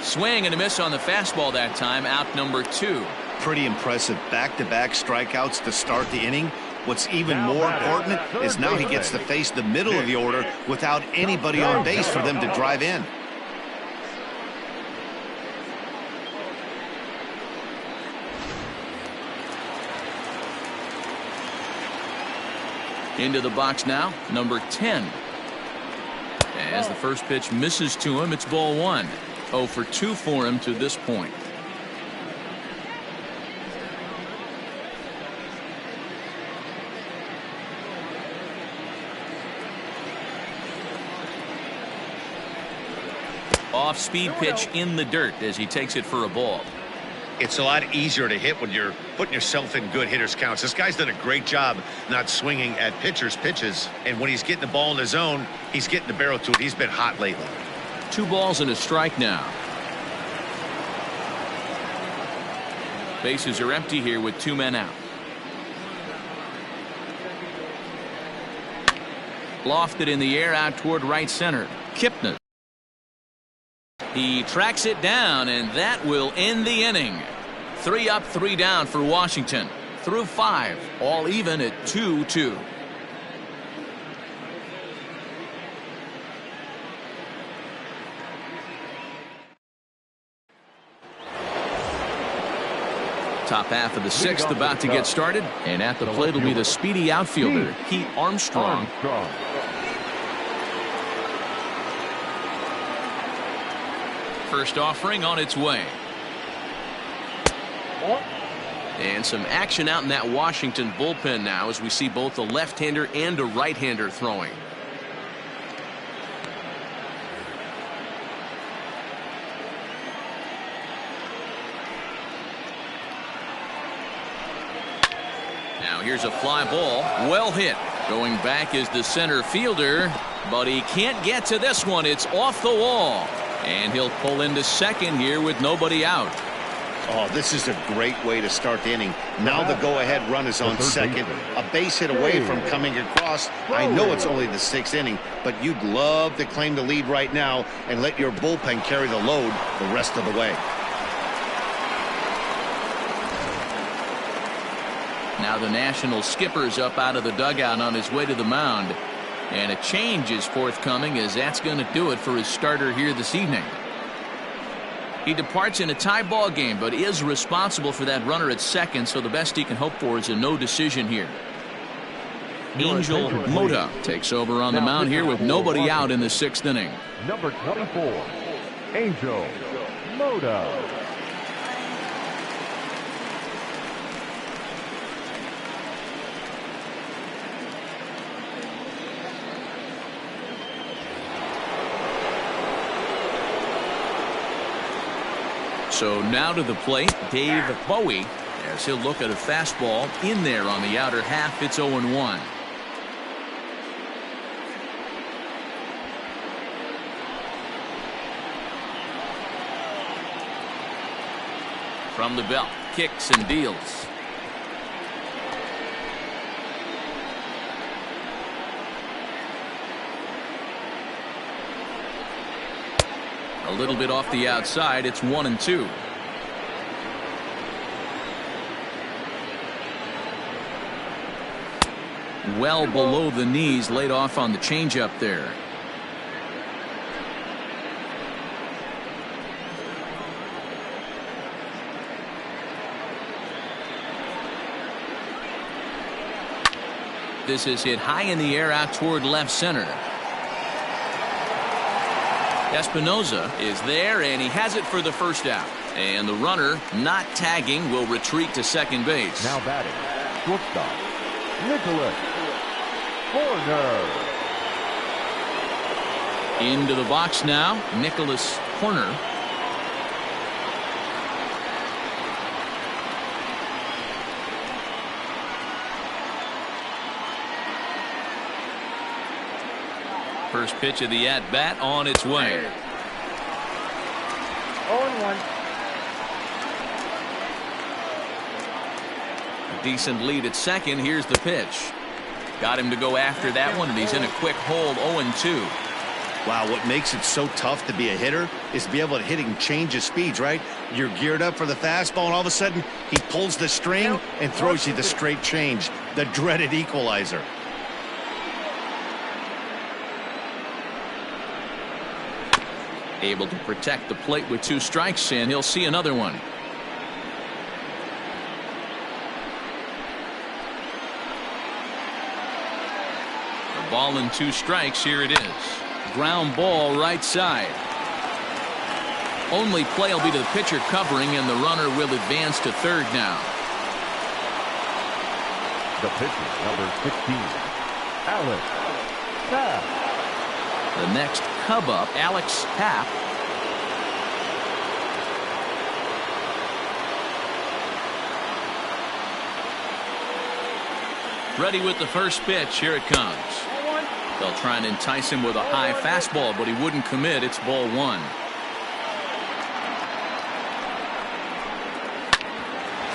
Swing and a miss on the fastball that time. Out number 2. Pretty impressive back-to-back strikeouts to start the inning. What's even more important is now he gets to face the middle of the order without anybody on base for them to drive in. Into the box now, number 10. As the first pitch misses to him, it's ball 1. 0 for 2 for him to this point. Off-speed pitch in the dirt as he takes it for a ball. It's a lot easier to hit when you're putting yourself in good hitters counts. This guy's done a great job not swinging at pitchers' pitches. And when he's getting the ball in the zone, he's getting the barrel to it. He's been hot lately. 2 balls and a strike now. Bases are empty here with 2 men out. Lofted in the air out toward right center. Kipnis. He tracks it down, and that will end the inning. 3 up, 3 down for Washington. Through 5, all even at 2-2. Top half of the 6th about to get started, and at the plate will be the speedy outfielder, Pete Armstrong. First offering on its way. And some action out in that Washington bullpen now as we see both a left-hander and a right-hander throwing. Now here's a fly ball. Well hit. Going back is the center fielder, but he can't get to this one. It's off the wall. And he'll pull into second here with nobody out. Oh, this is a great way to start the inning. Now the go-ahead run is on second. A base hit away from coming across. I know it's only the 6th inning, but you'd love to claim the lead right now and let your bullpen carry the load the rest of the way. Now the National skipper's up out of the dugout on his way to the mound. And a change is forthcoming, as that's going to do it for his starter here this evening. He departs in a tie ball game, but is responsible for that runner at second, so the best he can hope for is a no decision here. Angel Mota takes over on the mound here with nobody out in the 6th inning. Number 24, Angel Mota. So now to the plate, Dave Bowie, as he'll look at a fastball in there on the outer half. It's 0-1. From the belt, kicks and deals. A little bit off the outside. It's 1-2. Well below the knees, laid off on the changeup there. This is hit high in the air out toward left center. Espinoza is there, and he has it for the first out. And the runner, not tagging, will retreat to second base. Now batting, shortstop, Nicholas Horner. Into the box now, Nicholas Horner. First pitch of the at-bat on its way. 0-1. A decent lead at second. Here's the pitch. Got him to go after that one, and he's in a quick hold. 0-2. Wow, what makes it so tough to be a hitter is to be able to hit and change his speeds, right? You're geared up for the fastball, and all of a sudden, he pulls the string and throws you the straight change, the dreaded equalizer. Able to protect the plate with 2 strikes, and he'll see another one. A ball and 2 strikes. Here it is. Ground ball right side. Only play will be to the pitcher covering, and the runner will advance to third now. The pitcher, number 16, Alex Sapp. The next Cub up, Alex Happ. Ready with the first pitch. Here it comes. They'll try and entice him with a high fastball, but he wouldn't commit. It's ball 1.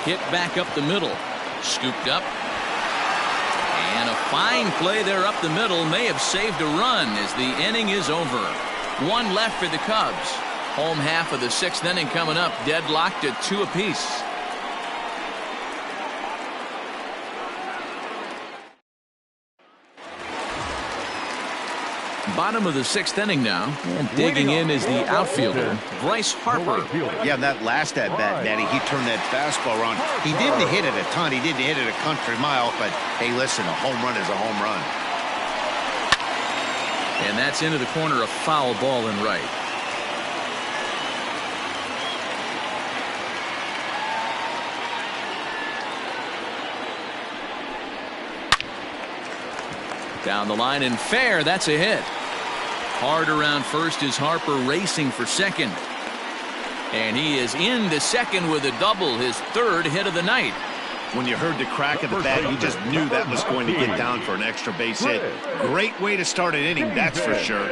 Hit back up the middle. Scooped up. And a Fine play there up the middle. May have saved a run as the inning is over. One left for the Cubs. Home half of the 6th inning coming up. Deadlocked at 2 apiece. Bottom of the 6th inning now, and digging in is the outfielder, Bryce Harper. Yeah, that last at bat, Daddy, he turned that fastball around. He didn't hit it a ton. He didn't hit it a country mile, but hey, listen, a home run is a home run. And that's into the corner, a foul ball in right. Down the line and fair. That's a hit. Hard around first is Harper racing for second. And he is into second with a double, his 3rd hit of the night. When you heard the crack of the bat, you just knew that was going to get down for an extra base hit. Great way to start an inning, that's for sure.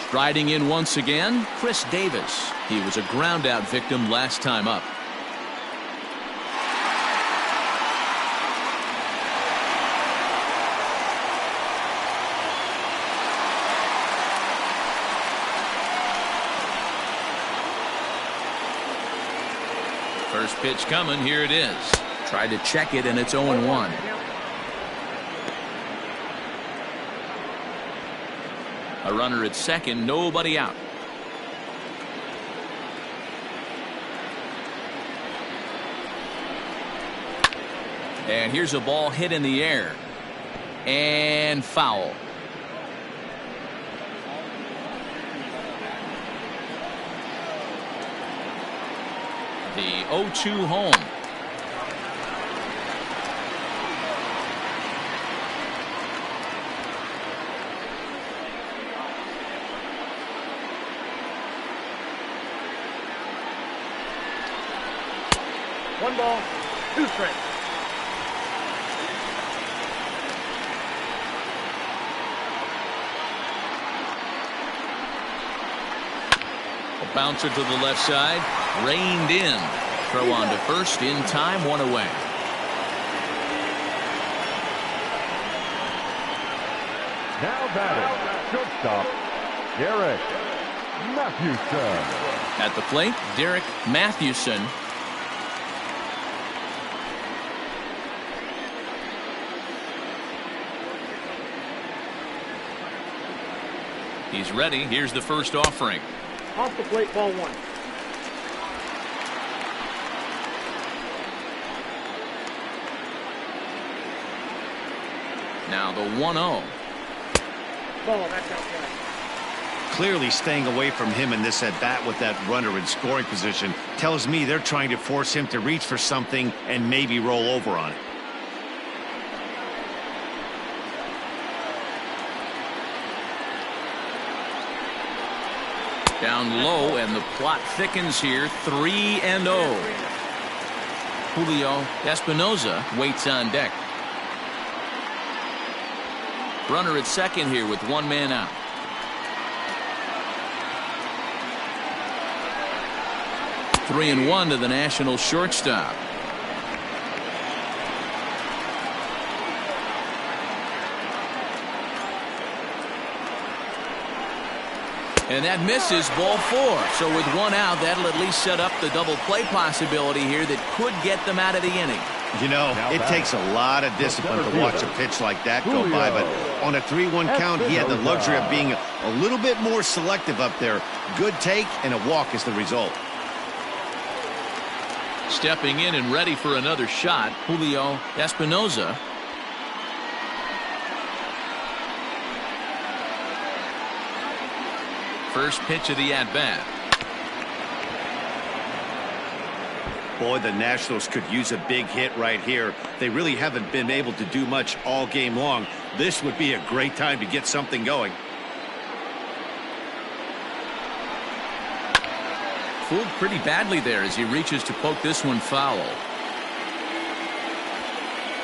Striding in once again, Chris Davis. He was a ground-out victim last time up. First pitch coming. Here it is. Tried to check it, and it's 0-1. A runner at second, nobody out. And here's a ball hit in the air. And foul. The 0-2 home. One ball, 2 strikes. A bouncer to the left side. Reined in. Throw on to first in time. 1 away. Now batting, shortstop, Derek Mathewson. At the plate, Derek Mathewson. He's ready. Here's the first offering. Off the plate, ball 1. Now the 1-0. Ball, that's outside. Clearly staying away from him in this at bat with that runner in scoring position tells me they're trying to force him to reach for something and maybe roll over on it. Down low, and the plot thickens here. 3-0. Julio Espinosa waits on deck. Runner at second here with 1 man out. Three and 1 to the National shortstop. And that misses, ball 4. So with 1 out, that'll at least set up the double play possibility here that could get them out of the inning. You know, it takes a lot of discipline to watch a pitch like that go by, but on a 3-1 count, he had the luxury of being a little bit more selective up there. Good take, and a walk is the result. Stepping in and ready for another shot, Julio Espinosa. First pitch of the at-bat. Boy, the Nationals could use a big hit right here. They really haven't been able to do much all game long. This would be a great time to get something going. Fooled pretty badly there as he reaches to poke this one foul.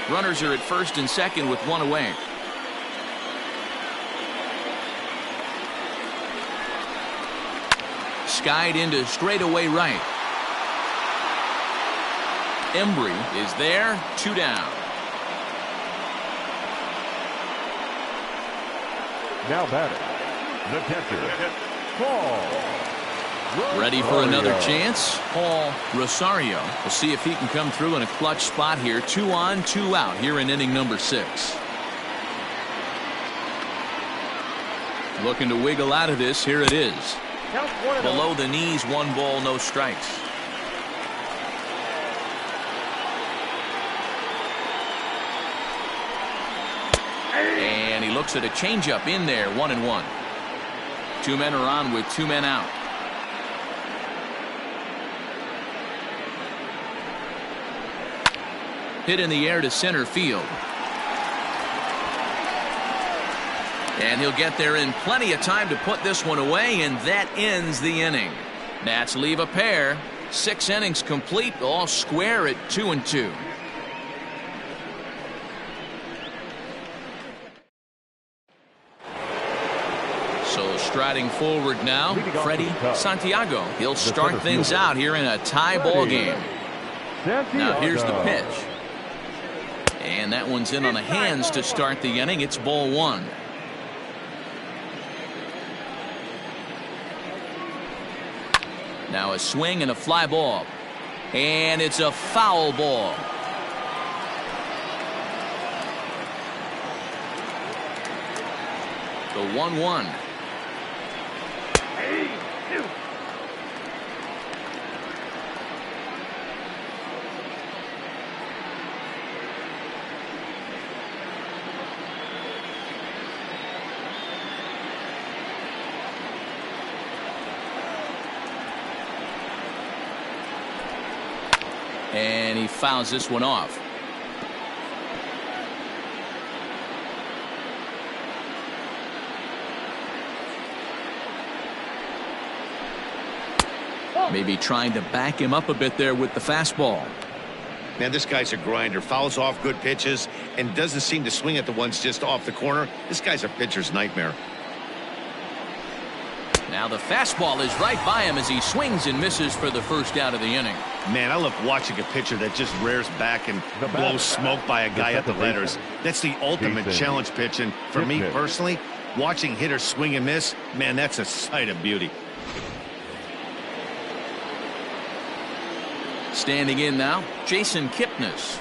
Runners are at first and second with 1 away. Skied into straightaway right. Embry is there, 2 down. Now batting, the catcher, Paul. Ready for another chance. Paul Rosario. We'll see if he can come through in a clutch spot here. 2 on, 2 out here in inning number 6. Looking to wiggle out of this. Here it is. Below the knees, 1 ball, no strikes. And he looks at a changeup in there, 1-1. 2 men are on with 2 men out. Hit in the air to center field. And he'll get there in plenty of time to put this one away, and that ends the inning. Nats leave a pair. 6 innings complete, all square at 2-2. So striding forward now, Freddie Santiago. He'll start things out here in a tie ball game. Now here's the pitch. And that one's in on the hands to start the inning. It's ball 1. Now a swing and a fly ball. And it's a foul ball. The 1-1. And he fouls this one off. Maybe trying to back him up a bit there with the fastball. Man, this guy's a grinder. Fouls off good pitches and doesn't seem to swing at the ones just off the corner. This guy's a pitcher's nightmare. Now the fastball is right by him as he swings and misses for the first out of the inning. Man, I love watching a pitcher that just rears back and blows smoke by a guy at the letters. That's the ultimate challenge pitch. And for me personally, watching hitters swing and miss, man, that's a sight of beauty. Standing in now, Jason Kipnis,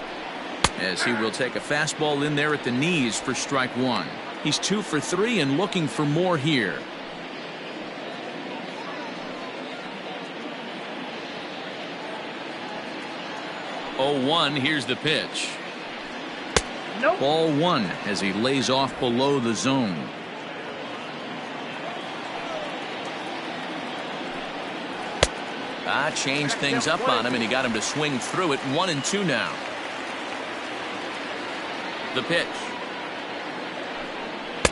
as he will take a fastball in there at the knees for strike 1. He's 2 for 3 and looking for more here. Oh, 1, here's the pitch. Nope. Ball 1 as he lays off below the zone. Changed things up on him, and he got him to swing through it. 1-2 now. The pitch.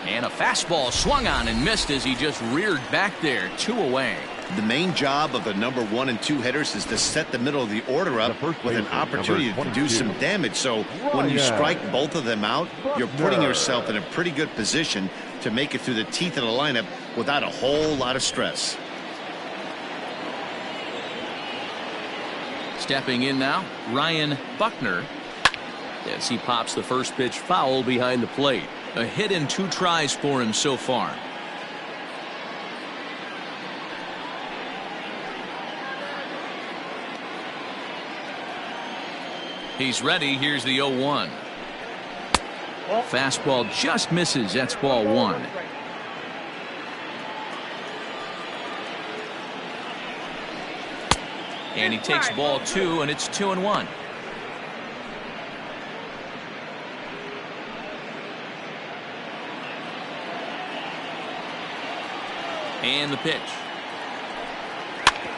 And a fastball swung on and missed as he just reared back there. 2 away. The main job of the number 1 and 2 hitters is to set the middle of the order up with an opportunity to do some damage. So when you strike both of them out, you're putting yourself in a pretty good position to make it through the teeth of the lineup without a whole lot of stress. Stepping in now, Ryan Buckner, as he pops the first pitch foul behind the plate. A hit in 2 tries for him so far. He's ready. Here's the 0-1. Fastball just misses. That's ball 1. And he takes ball 2, and it's 2-1. And the pitch.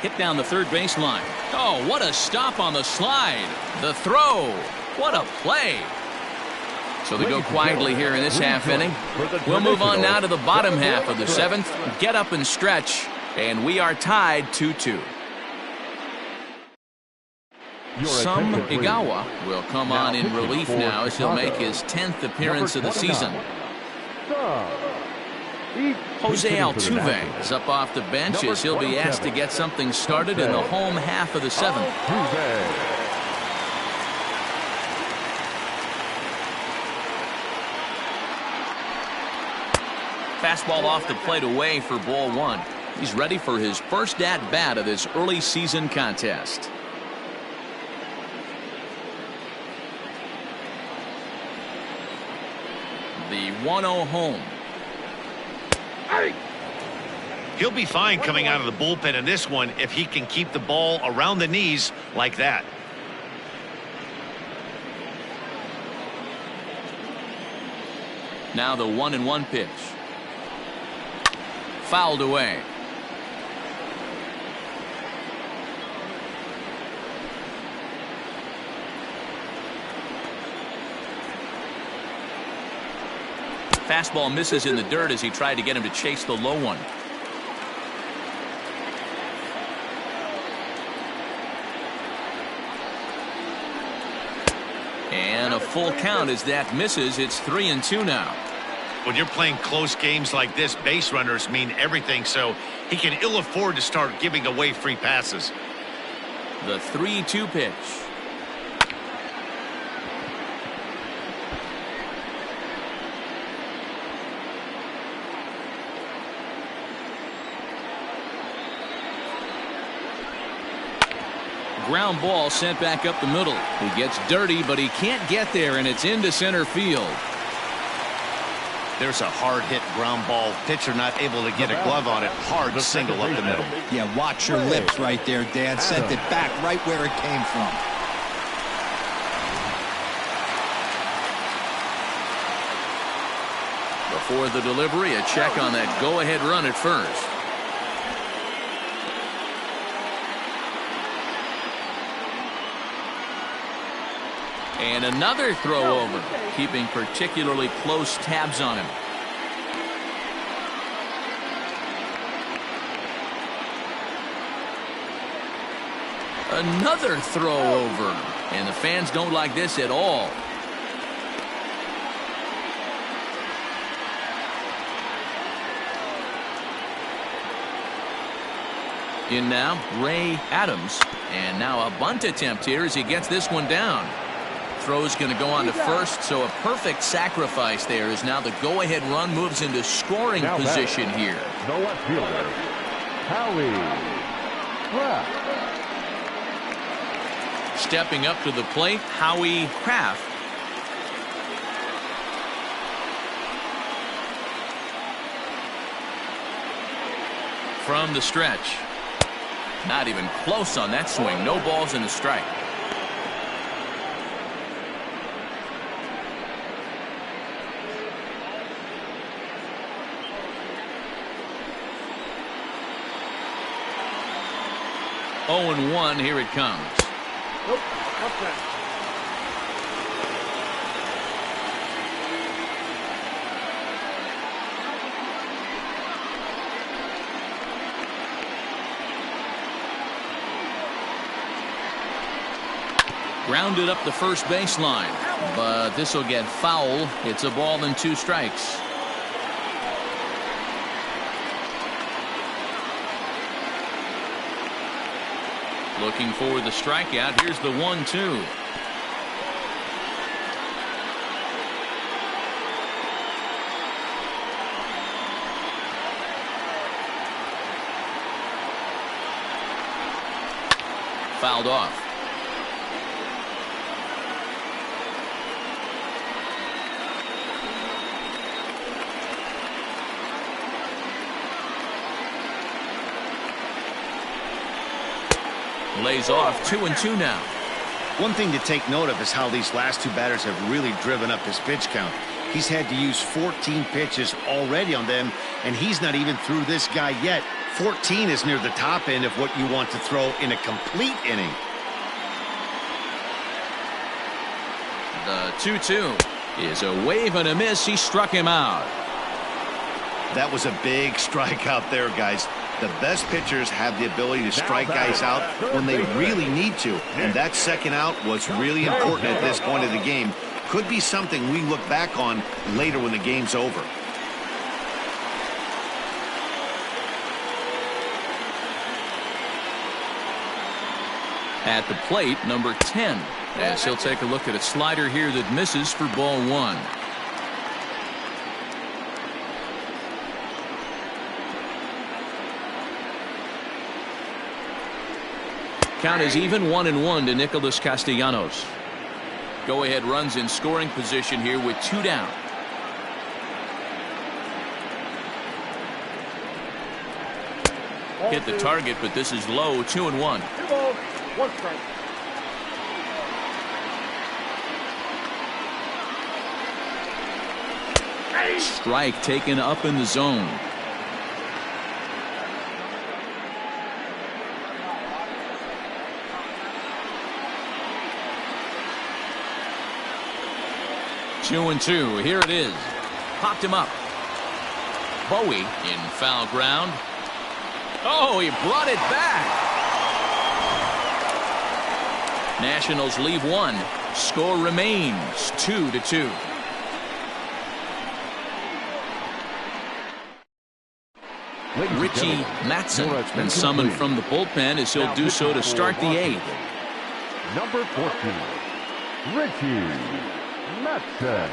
Hit down the third baseline. Oh, what a stop on the slide. The throw. What a play. So they go quietly here in this half inning. We'll move on now to the bottom half of the 7th. Get up and stretch. And we are tied 2-2. Sam Igawa will come on in relief now as he'll make his 10th appearance of the season. Jose Altuve is up off the bench as he'll be asked to get something started in the home half of the 7th. Fastball off the plate away for ball one. He's ready for his first at-bat of this early season contest. The 1-0 home. He'll be fine coming out of the bullpen in this one if he can keep the ball around the knees like that. Now the 1-1 pitch. Fouled away. Fastball misses in the dirt as he tried to get him to chase the low one. And a full count as that misses. It's 3-2 now. When you're playing close games like this, base runners mean everything, so he can ill afford to start giving away free passes. The 3-2 pitch. Ground ball sent back up the middle. He gets dirty, but he can't get there, and it's into center field. There's a hard hit ground ball. Pitcher not able to get a glove on it. Hard single up the middle. Yeah, watch your lips right there, Dan. Sent it back right where it came from. Before the delivery, a check on that go-ahead run at first. And another throw over, keeping particularly close tabs on him. Another throw over, and the fans don't like this at all. In now, Ray Adams, and now a bunt attempt here as he gets this one down. Throw's going to go on to first, so a perfect sacrifice there as now the go-ahead run moves into scoring position here. The left fielder, Howie Kraft. Stepping up to the plate, Howie Kraft. From the stretch. Not even close on that swing. No balls and a strike. Oh, and 1, here it comes. Nope, okay. Grounded up the first baseline, but this will get foul. It's a ball and 2 strikes. Looking for the strikeout. Here's the 1-2. Fouled off. Lays off. 2-2 now. One thing to take note of is how these last 2 batters have really driven up his pitch count. He's had to use 14 pitches already on them, and he's not even through this guy yet. 14 is near the top end of what you want to throw in a complete inning. The 2-2 is a wave and a miss. He struck him out. That was a big strikeout there, guys. The best pitchers have the ability to strike guys out when they really need to, and that second out was really important at this point of the game. Could be something we look back on later when the game's over. At the plate, number 10, as he'll take a look at a slider here that misses for ball 1. count is even 1-1 to Nicholas Castellanos. Go-ahead runs in scoring position here with 2 down. Hit the target, but this is low. 2-1. 2 balls, 1 strike. Strike taken up in the zone. Two and two. Here it is. Popped him up. Bowie in foul ground. Oh, he brought it back. Nationals leave 1. Score remains 2-2. Richie Matson has been summoned from the bullpen as he'll do so to start the 8th. Number 14, Richie Matson.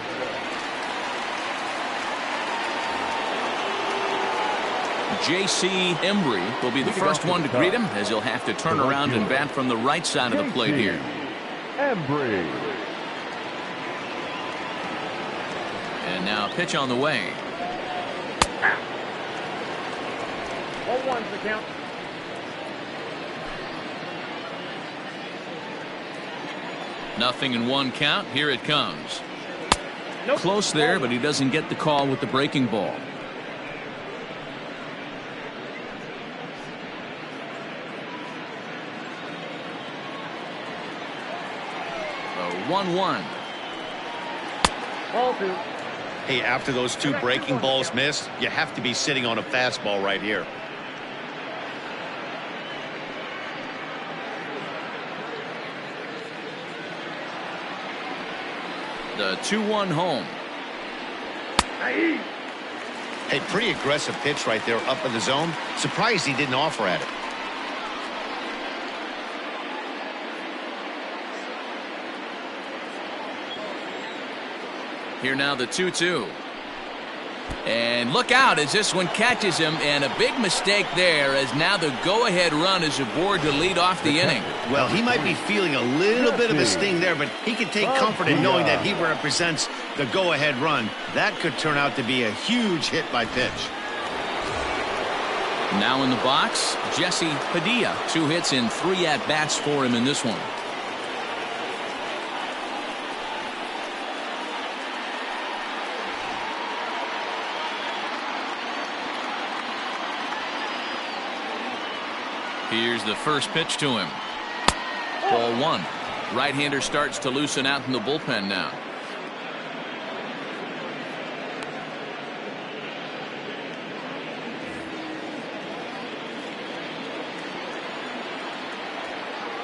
J.C. Embry will be the first one to greet him as he'll have to turn around and bat from the right side of the plate here. Embry. And now pitch on the way. 0-1's the count. Nothing in 1 count. Here it comes. Nope. Close there, but he doesn't get the call with the breaking ball. A 1-1. Ball 2. Hey, after those 2 breaking balls missed, you have to be sitting on a fastball right here. The 2-1 home. Hey, pretty aggressive pitch right there up in the zone. Surprised he didn't offer at it. Here now the 2-2. And look out as this one catches him, and a big mistake there as now the go-ahead run is aboard to lead off the inning. Well, he might be feeling a little bit of a sting there, but he can take comfort in knowing that he represents the go-ahead run. That could turn out to be a huge hit by pitch. Now in the box, Jesse Padilla. 2 hits in 3 at-bats for him in this one. Here's the first pitch to him. Ball 1. Right-hander starts to loosen out in the bullpen now.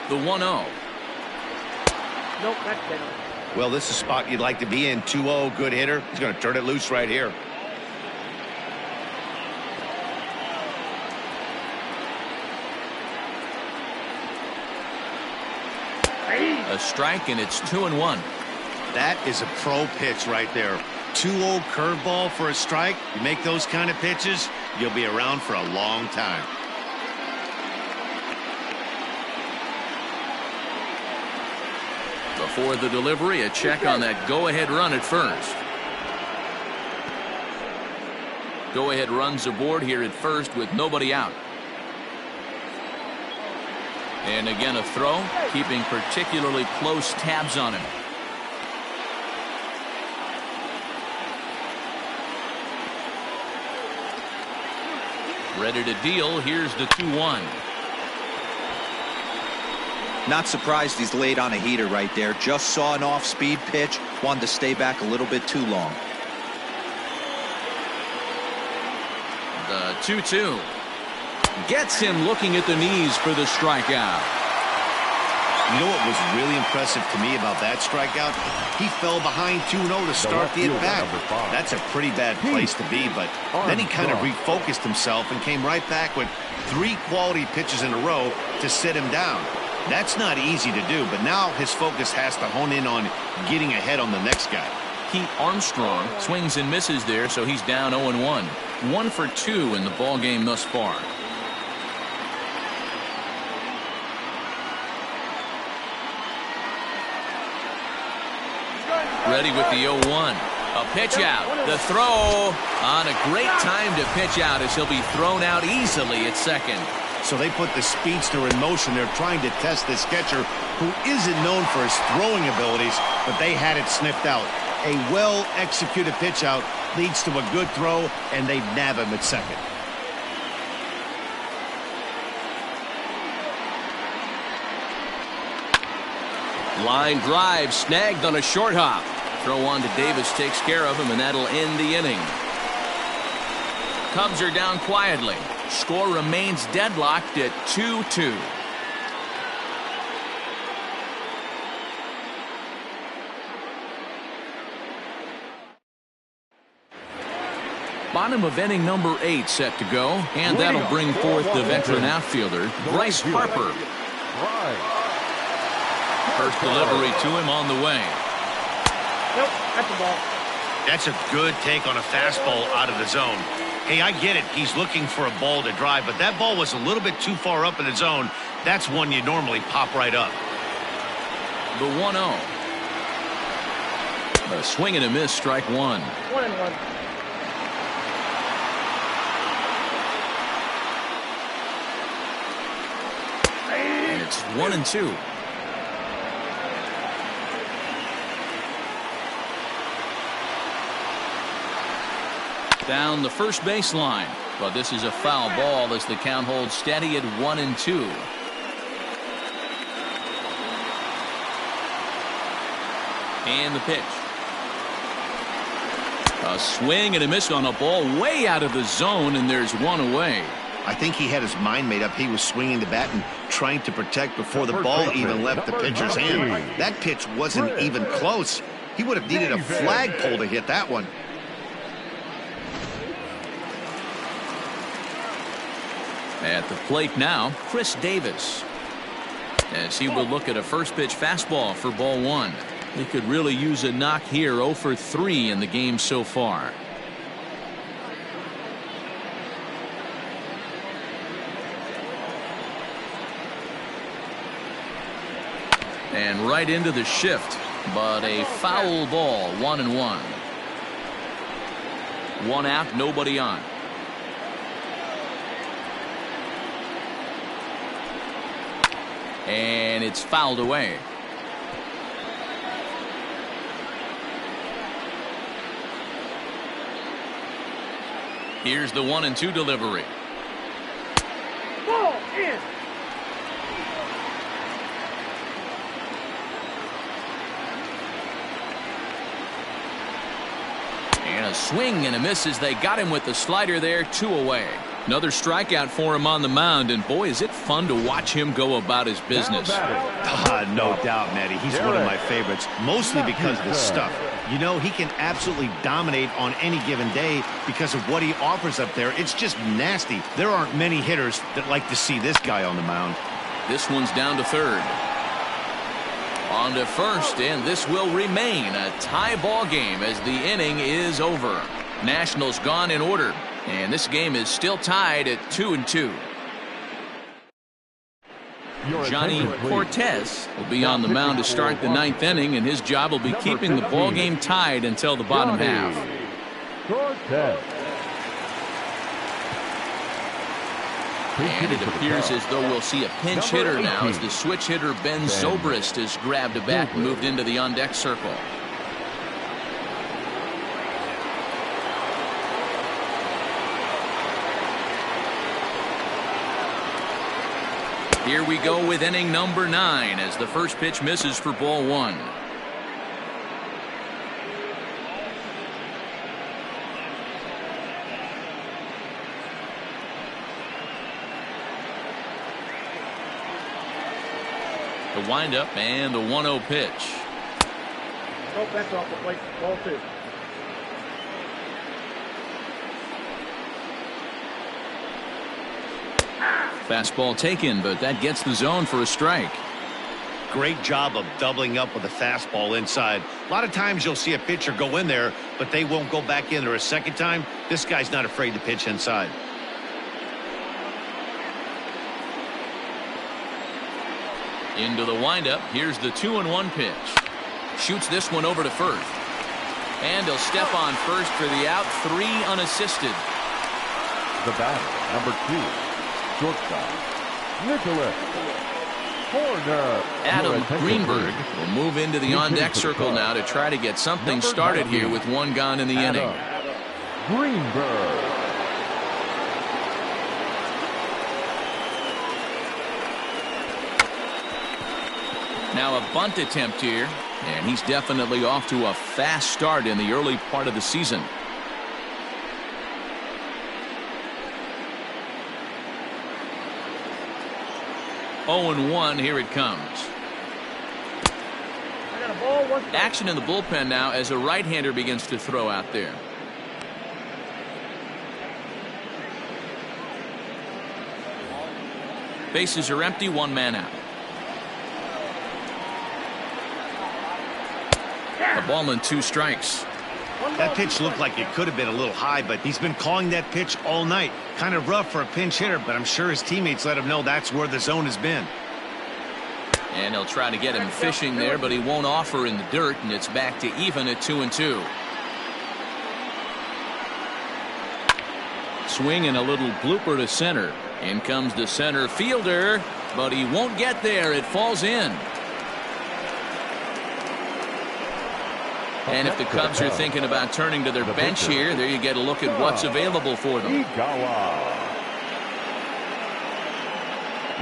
The 1-0. Nope, that's down. Well, this is a spot you'd like to be in. 2-0, good hitter. He's going to turn it loose right here. A strike, and it's 2-1. That is a pro pitch right there. 2-0 curveball for a strike. You make those kind of pitches, you'll be around for a long time. Before the delivery, a check on that go-ahead run at first. Go-ahead runs aboard here at first with nobody out. And again a throw, keeping particularly close tabs on him. Ready to deal. Here's the 2-1. Not surprised he's laid on a heater right there. Just saw an off-speed pitch. Wanted to stay back a little bit too long. The 2-2. Gets him looking at the knees for the strikeout. You know what was really impressive to me about that strikeout? He fell behind 2-0 to start the at-bat. That's a pretty bad place to be, but then he kind of refocused himself and came right back with 3 quality pitches in a row to sit him down. That's not easy to do, but now his focus has to hone in on getting ahead on the next guy. Pete Armstrong swings and misses there, so he's down 0-1. 1 for 2 in the ball game thus far. Ready with the 0-1. A pitch out. The throw on a great time to pitch out as he'll be thrown out easily at second. So they put the speedster in motion. They're trying to test this catcher who isn't known for his throwing abilities, but they had it sniffed out. A well-executed pitch out leads to a good throw, and they nab him at second. Line drive snagged on a short hop. Throw on to Davis takes care of him, and that'll end the inning. Cubs are down quietly. Score remains deadlocked at 2-2. Bottom of inning number 8 set to go, and that'll bring forth the veteran outfielder, Bryce Harper. First delivery to him on the way. Nope, that's a ball. That's a good take on a fastball out of the zone. Hey, I get it. He's looking for a ball to drive, but that ball was a little bit too far up in the zone. That's one you normally pop right up. The 1-0. A swing and a miss, strike one. 1-1. And it's 1-2. Down the first baseline, but this is a foul ball as the count holds steady at 1-2. And the pitch. A swing and a miss on a ball way out of the zone, and there's one away. I think he had his mind made up. He was swinging the bat and trying to protect before the ball even left the pitcher's hand. That pitch wasn't even close. He would have needed a flagpole to hit that one. At the plate now, Chris Davis. As he will look at a first pitch fastball for ball one. He could really use a knock here. 0 for 3 in the game so far. And right into the shift, but a foul ball. 1-1. One out, nobody on. And it's fouled away. Here's the 1-2 delivery. Ball in. And a swing and a miss as they got him with the slider there. 2 away. Another strikeout for him on the mound, and boy, is it fun to watch him go about his business. No doubt, Matty. He's one of my favorites, mostly because of his stuff. You know, he can absolutely dominate on any given day because of what he offers up there. It's just nasty. There aren't many hitters that like to see this guy on the mound. This one's down to third. On to first, and this will remain a tie ball game as the inning is over. Nationals gone in order, and this game is still tied at 2-2. Johnny Cortez will be on the mound to start the 9th inning, and his job will be keeping the ball game tied until the bottom half. And it appears as though we'll see a pinch hitter now as the switch hitter Ben Zobrist has grabbed a bat and moved into the on-deck circle. Here we go with inning number 9 as the first pitch misses for ball 1. The windup and the 1-0 pitch. Nope, that's off the plate. Ball 2. Fastball taken, but that gets the zone for a strike. Great job of doubling up with a fastball inside. A lot of times you'll see a pitcher go in there, but they won't go back in there a second time. This guy's not afraid to pitch inside. Into the windup. Here's the 2-1 pitch. Shoots this one over to first. And he'll step on first for the out. 3 unassisted. The batter, number 2, shortstop, Nicholas Corner. Adam Greenberg will move into the on-deck circle now to try to get something started here with 1 gone in the inning. Greenberg. Now a bunt attempt here, and he's definitely off to a fast start in the early part of the season. Oh and 1, here it comes. Action in the bullpen now as a right-hander begins to throw out there. Bases are empty, 1 man out. A ball and 2 strikes. That pitch looked like it could have been a little high, but he's been calling that pitch all night. Kind of rough for a pinch hitter, but I'm sure his teammates let him know that's where the zone has been. And he'll try to get him fishing there, but he won't offer in the dirt, and it's back to even at 2-2. Swing and a little blooper to center. In comes the center fielder, but he won't get there. It falls in. And if the Cubs are thinking about turning to their bench here, there you get a look at what's available for them.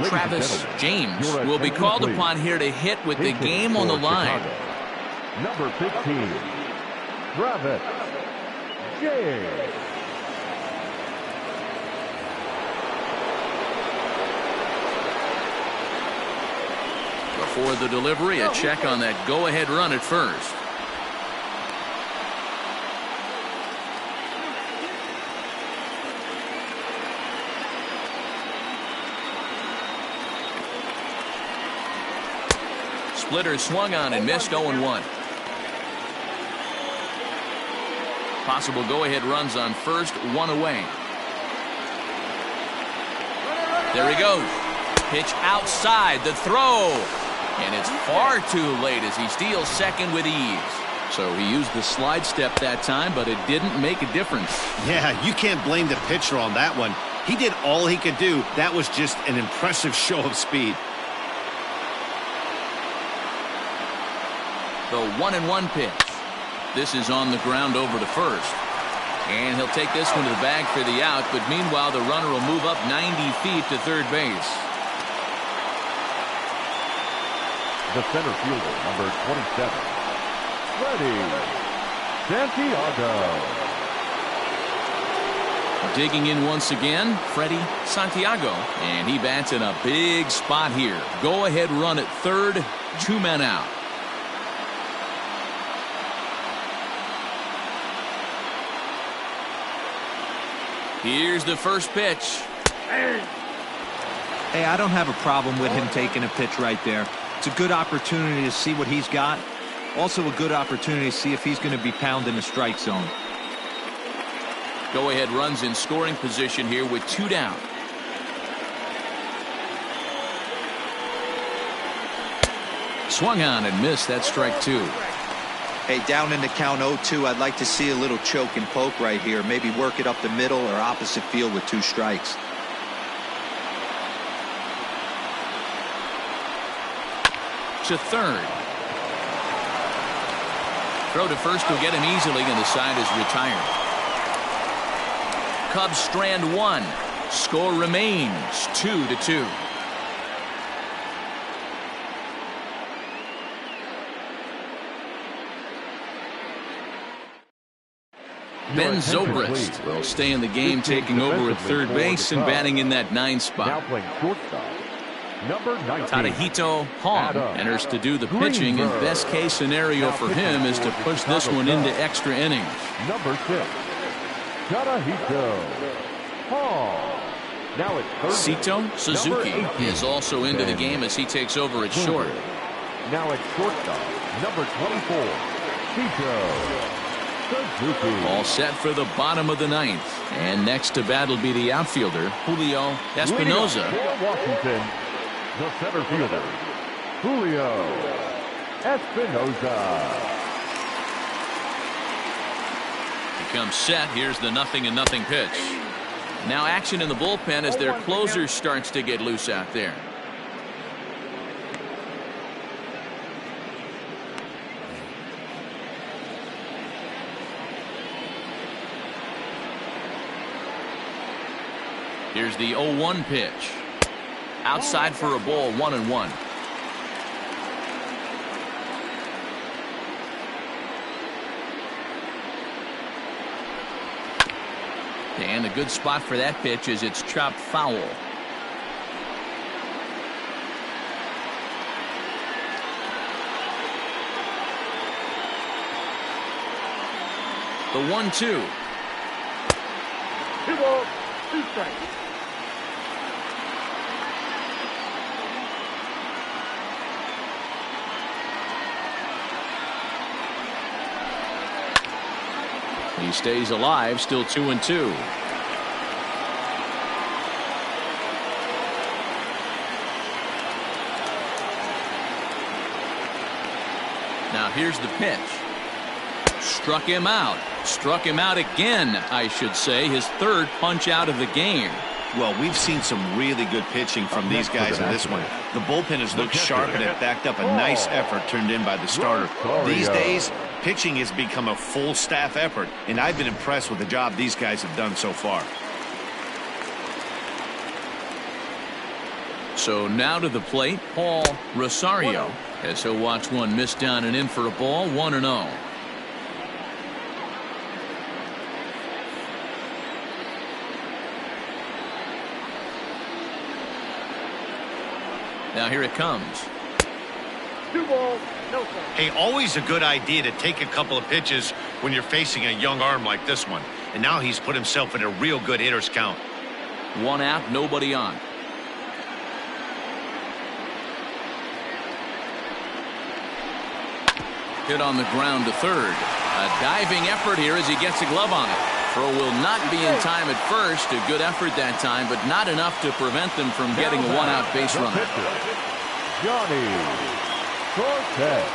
Travis James will be called upon here to hit with the game on the line. Number 15, Travis James. Before the delivery, a check on that go-ahead run at first. Splitter swung on and missed. 0-1. Possible go-ahead runs on first, 1 away. There he goes. Pitch outside, the throw. And it's far too late as he steals second with ease. So he used the slide step that time, but it didn't make a difference. Yeah, you can't blame the pitcher on that one. He did all he could do. That was just an impressive show of speed. The 1-1 pitch. This is on the ground over to first. And he'll take this one to the bag for the out, but meanwhile the runner will move up 90 feet to third base. The center fielder, number 27, Freddie Santiago. Digging in once again, Freddie Santiago, and he bats in a big spot here. Go-ahead run at third, 2 men out. Here's the first pitch. Hey, I don't have a problem with him taking a pitch right there. It's a good opportunity to see what he's got. Also a good opportunity to see if he's going to be pounding the strike zone. Go-ahead runs in scoring position here with 2 down. Swung on and missed. That's strike 2. Hey, down in the count 0-2, I'd like to see a little choke and poke right here. Maybe work it up the middle or opposite field with 2 strikes. To third. Throw to first will get him easily, and the side is retired. Cubs strand 1. Score remains 2-2. Ben Zobrist will stay in the game, taking over at third base and batting in that 9 spot. Now playing shortstop, number 19, Tadahito Hong enters to do the pitching, and best case scenario for him is to push this one into extra innings. Number 6, Tadahito Hong. Now it's third. Sito Suzuki is also into the game as he takes over at short. Now it's shortstop, number 24, Sito Suzuki. All set for the bottom of the 9th. And next to bat will be the outfielder, Julio Espinoza. For Washington, the center fielder, Julio Espinosa. He comes set. Here's the 0-0 pitch. Now action in the bullpen as their closer starts to get loose out there. Here's the 0-1 pitch. Outside for a ball, 1-1. And a good spot for that pitch is it's chopped foul. The 1-2. 2 balls, 2 strikes. He stays alive, still 2-2. Now here's the pitch. Struck him out. Struck him out again, I should say. His third punch out of the game. Well, we've seen some really good pitching from these guys in this one. The bullpen has looked sharp and it backed up a nice effort turned in by the starter. These days, pitching has become a full staff effort, and I've been impressed with the job these guys have done so far. So now to the plate, Paul Rosario, as he'll watch one miss down and in for a ball, 1-0. Now here it comes. 2 balls, no strikes. Hey, always a good idea to take a couple of pitches when you're facing a young arm like this one. And now he's put himself in a real good hitter's count. 1 out, nobody on. Hit on the ground to third. A diving effort here as he gets a glove on it. Throw will not be in time at first. A good effort that time, but not enough to prevent them from getting a 1-out base runner. Johnny Cortez.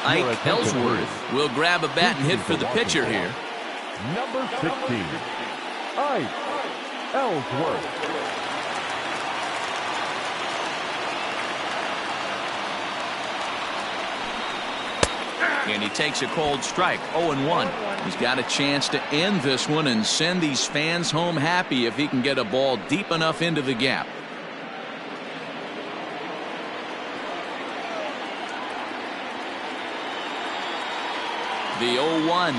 Ike Ellsworth will grab a bat and hit for the pitcher here. Number 16, Ike Ellsworth. And he takes a cold strike, 0-1. He's got a chance to end this one and send these fans home happy if he can get a ball deep enough into the gap. The 0-1.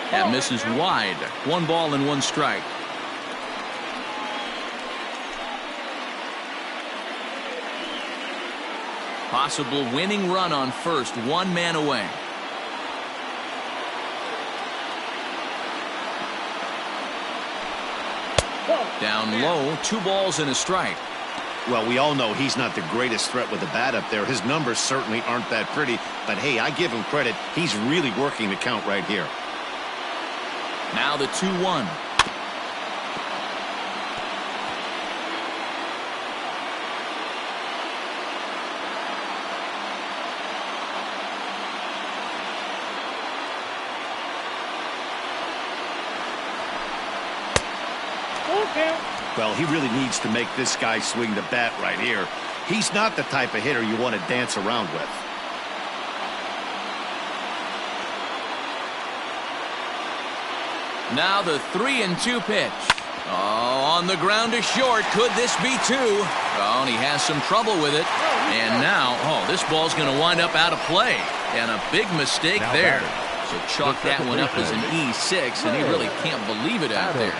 That misses wide. 1 ball and 1 strike. Possible winning run on first, 1 man away. Down low, 2 balls and a strike. Well, we all know he's not the greatest threat with the bat up there. His numbers certainly aren't that pretty. But, hey, I give him credit. He's really working the count right here. Now the 2-1. Well, he really needs to make this guy swing the bat right here. He's not the type of hitter you want to dance around with. Now the 3-2 pitch. Oh, on the ground to short. Could this be 2? Oh, and he has some trouble with it. And now, this ball's going to wind up out of play. And a big mistake there. So chalk that one up as an E6, and he really can't believe it out there.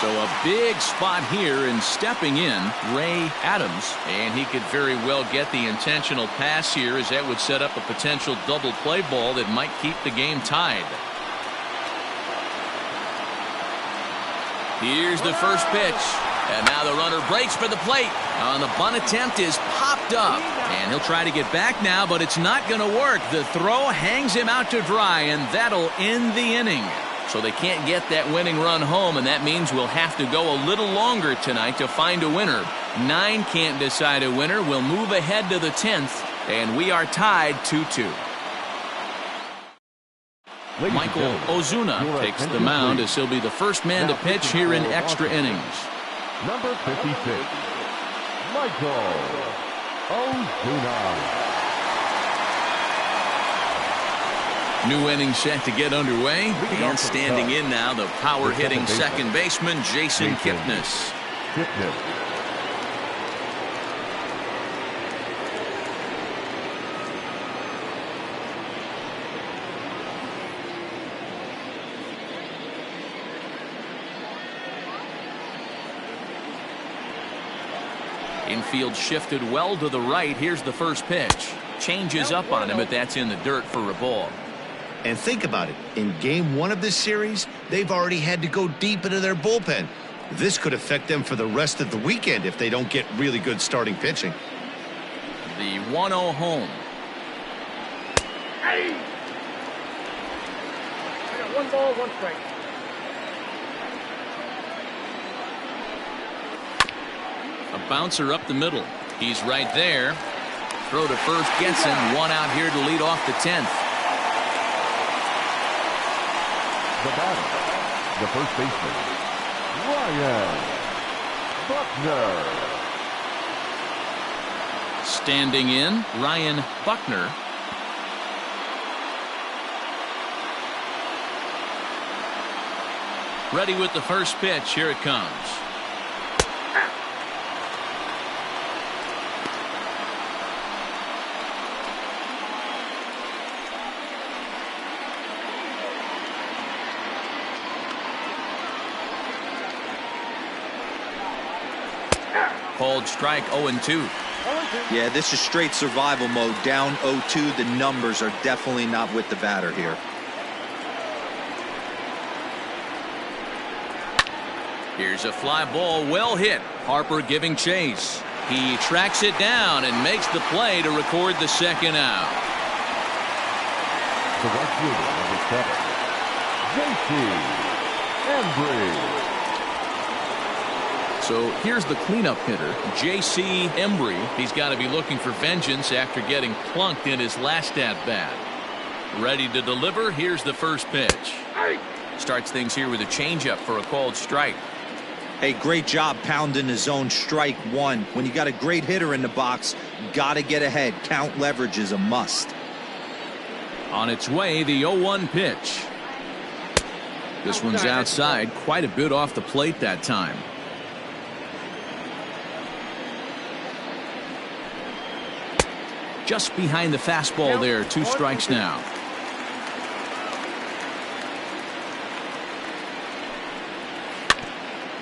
So a big spot here, and stepping in, Ray Adams. And he could very well get the intentional pass here, as that would set up a potential double play ball that might keep the game tied. Here's the first pitch. And now the runner breaks for the plate. And the bunt attempt is popped up. And he'll try to get back now, but it's not going to work. The throw hangs him out to dry, and that'll end the inning. So they can't get that winning run home, and that means we'll have to go a little longer tonight to find a winner. 9 can't decide a winner. We'll move ahead to the 10th, and we are tied 2-2. Michael Ozuna takes the mound as he'll be the first man to pitch here in extra innings. Number 56, Michael Ozuna. New inning set to get underway, and standing in now, the power-hitting second baseman, Jason Kipnis. Infield shifted well to the right. Here's the first pitch. Changes up on him, but that's in the dirt for a ball. And think about it. In game 1 of this series, they've already had to go deep into their bullpen. This could affect them for the rest of the weekend if they don't get really good starting pitching. The 1-0 home. Hey! I got 1 ball, 1 strike. A bouncer up the middle. He's right there. Throw to first gets him. 1 out here to lead off the 10th. The batter, the first baseman, Ryan Buckner. Standing in, Ryan Buckner. Ready with the first pitch. Here it comes. Called strike. 0-2. Yeah, this is straight survival mode. Down 0-2. The numbers are definitely not with the batter here. Here's a fly ball, well hit. Harper giving chase. He tracks it down and makes the play to record the second out. The right fielder, number 7, J.C. Embry. So here's the cleanup hitter, J.C. Embry. He's got to be looking for vengeance after getting plunked in his last at-bat. Ready to deliver. Here's the first pitch. Starts things here with a changeup for a called strike. Hey, great job pounding the zone. Strike 1. When you got a great hitter in the box, got to get ahead. Count leverage is a must. On its way, the 0-1 pitch. This one's outside, quite a bit off the plate that time. Just behind the fastball there. 2 strikes now.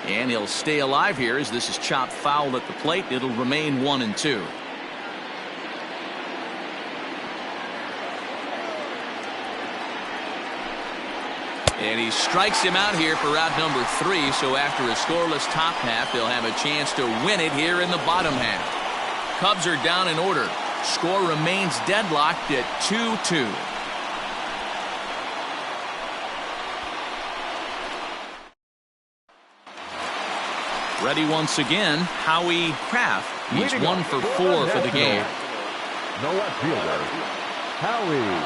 And he'll stay alive here as this is chopped foul at the plate. It'll remain 1-2. And he strikes him out here for out number 3. So after a scoreless top half, they'll have a chance to win it here in the bottom half. Cubs are down in order. Score remains deadlocked at 2-2. Ready once again, Howie Kraft. He's 1 for 4 for the game. No left fielder, Howie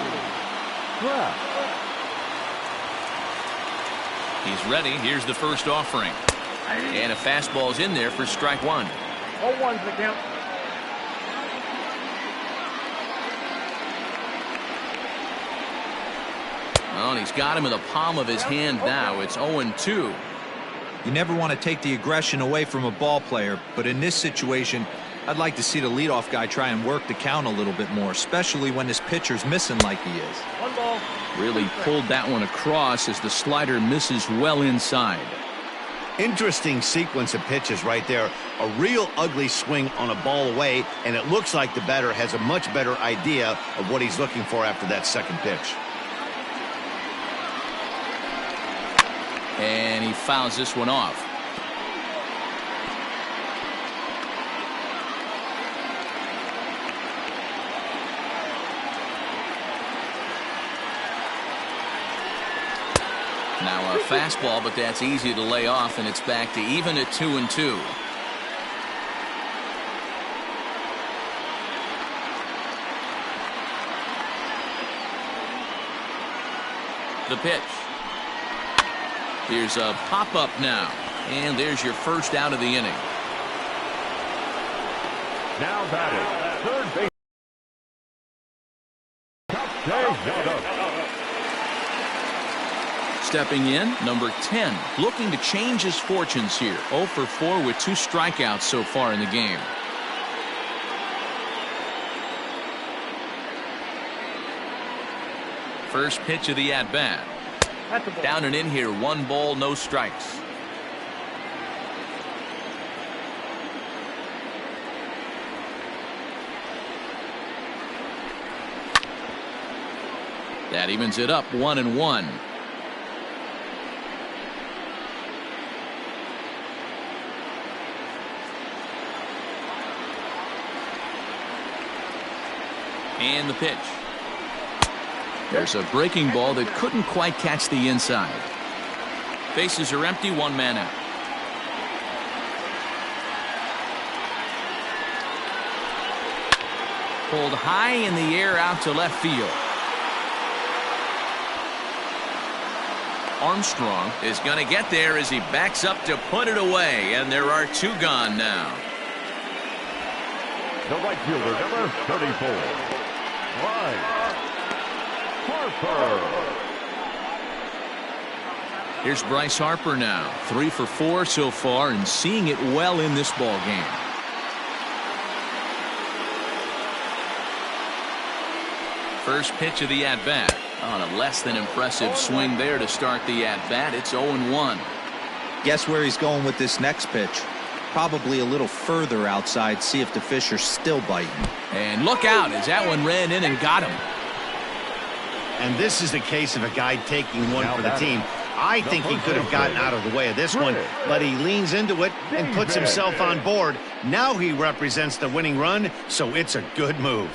Kraft. He's ready. Here's the first offering. And a fastball's in there for strike 1. 0-1's the count. Well, and he's got him in the palm of his hand now. It's 0-2. You never want to take the aggression away from a ball player, but in this situation, I'd like to see the leadoff guy try and work the count a little bit more, especially when his pitcher's missing like he is. 1 ball. Really pulled that one across as the slider misses well inside. Interesting sequence of pitches right there. A real ugly swing on a ball away, and it looks like the batter has a much better idea of what he's looking for after that second pitch. And he fouls this one off. Now a fastball, but that's easy to lay off, and it's back to even at 2-2. The pitch. Here's a pop-up now, and there's your first out of the inning. Now batting, third base. Stepping in, number 10, looking to change his fortunes here. 0 for 4 with 2 strikeouts so far in the game. First pitch of the at-bat. Down and in here, 1 ball, no strikes. That evens it up, 1-1. And the pitch. There's a breaking ball that couldn't quite catch the inside. Bases are empty, 1 man out. Pulled high in the air out to left field. Armstrong is going to get there as he backs up to put it away, and there are 2 gone now. The right fielder, number 34. Bryce Harper. Here's Bryce Harper now. 3 for 4 so far and seeing it well in this ball game. First pitch of the at-bat. On a less than impressive swing there to start the at-bat. It's 0-1. Guess where he's going with this next pitch? Probably a little further outside. See if the fish are still biting. And look out as that one ran in and got him. And this is a case of a guy taking one for the team. I think he could have gotten out of the way of this one, but he leans into it and puts himself on board. Now he represents the winning run, so it's a good move.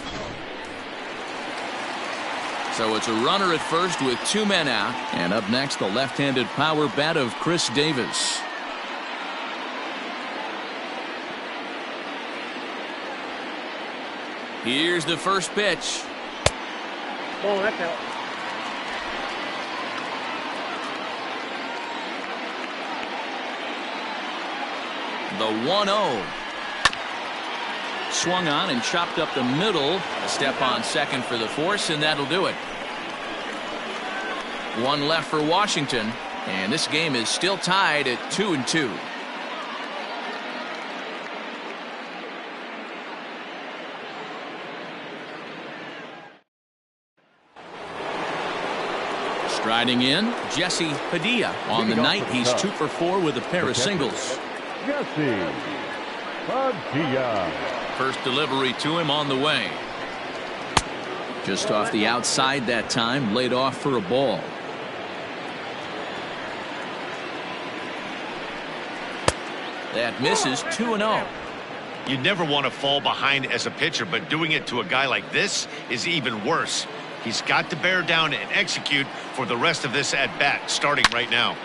So it's a runner at first with 2 men out. And up next, the left-handed power bat of Chris Davis. Here's the first pitch. Oh, that's out. The 1-0. Swung on and chopped up the middle. A step on second for the force, and that'll do it. 1 left for Washington, and this game is still tied at 2-2. Striding in, Jesse Padilla. On the night, he's 2 for 4 with a pair of singles. Jesse Padilla. First delivery to him on the way. Just off the outside that time, laid off for a ball. That misses. 2-0. You'd never want to fall behind as a pitcher, but doing it to a guy like this is even worse. He's got to bear down and execute for the rest of this at-bat, starting right now.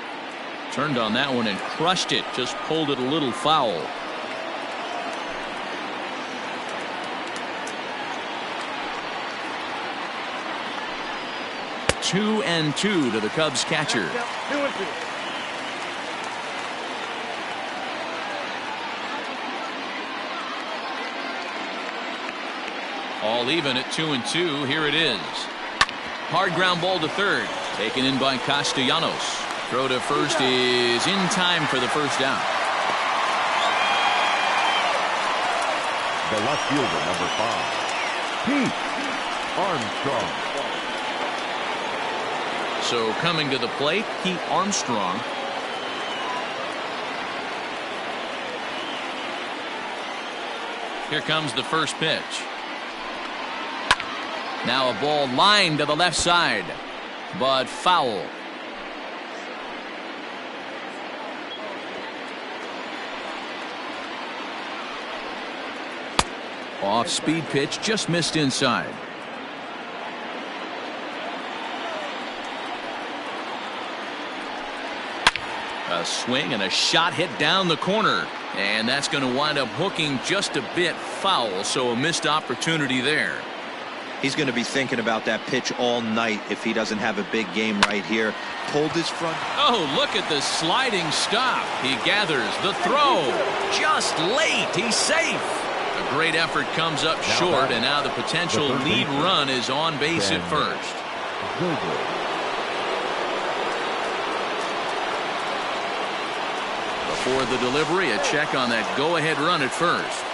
Turned on that one and crushed it. Just pulled it a little foul. Two and 2 to the Cubs catcher. 2-2. All even at 2-2. Here it is. Hard ground ball to third. Taken in by Castellanos. Throw to first is in time for the first down. The left fielder, number 5. Pete Armstrong. So coming to the plate, Pete Armstrong. Here comes the first pitch. Now a ball lined to the left side, but foul. Off speed pitch, just missed inside. A swing and a shot hit down the corner. And that's going to wind up hooking just a bit foul, so a missed opportunity there. He's going to be thinking about that pitch all night if he doesn't have a big game right here. Pulled his front. Oh, look at the sliding stop. He gathers the throw. Just late. He's safe. A great effort comes up short, and now the potential lead run is on base at first. Before the delivery, a check on that go-ahead run at first.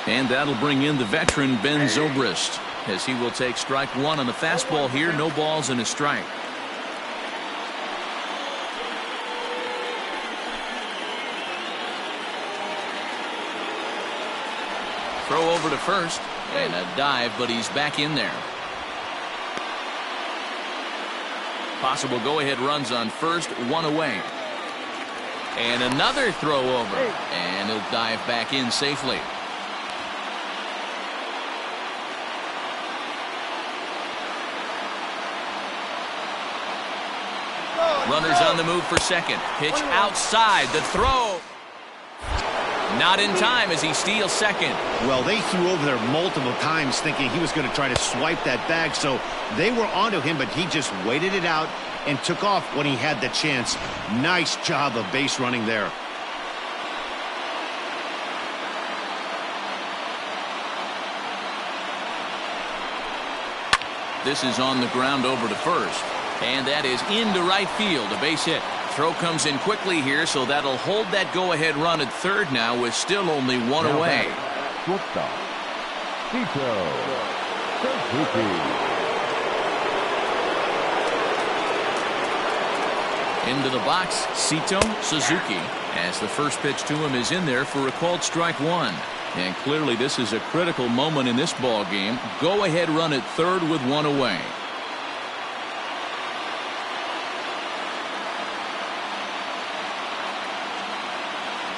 And that'll bring in the veteran Ben Zobrist, as he will take strike one on the fastball here. No balls and a strike. Throw over to first, and a dive, but he's back in there. Possible go-ahead runs on first, one away. And another throw over, and he'll dive back in safely. Runners on the move for second. Pitch outside. The throw. Not in time as he steals second. Well, they threw over there multiple times thinking he was going to try to swipe that bag, so they were onto him, but he just waited it out and took off when he had the chance. Nice job of base running there. This is on the ground over to first. And that is into right field, a base hit. Throw comes in quickly here, so that'll hold that go-ahead run at third now with still only one away. Into the box, Sito Suzuki, as the first pitch to him is in there for a called strike one. And clearly this is a critical moment in this ball game. Go-ahead run at third with one away.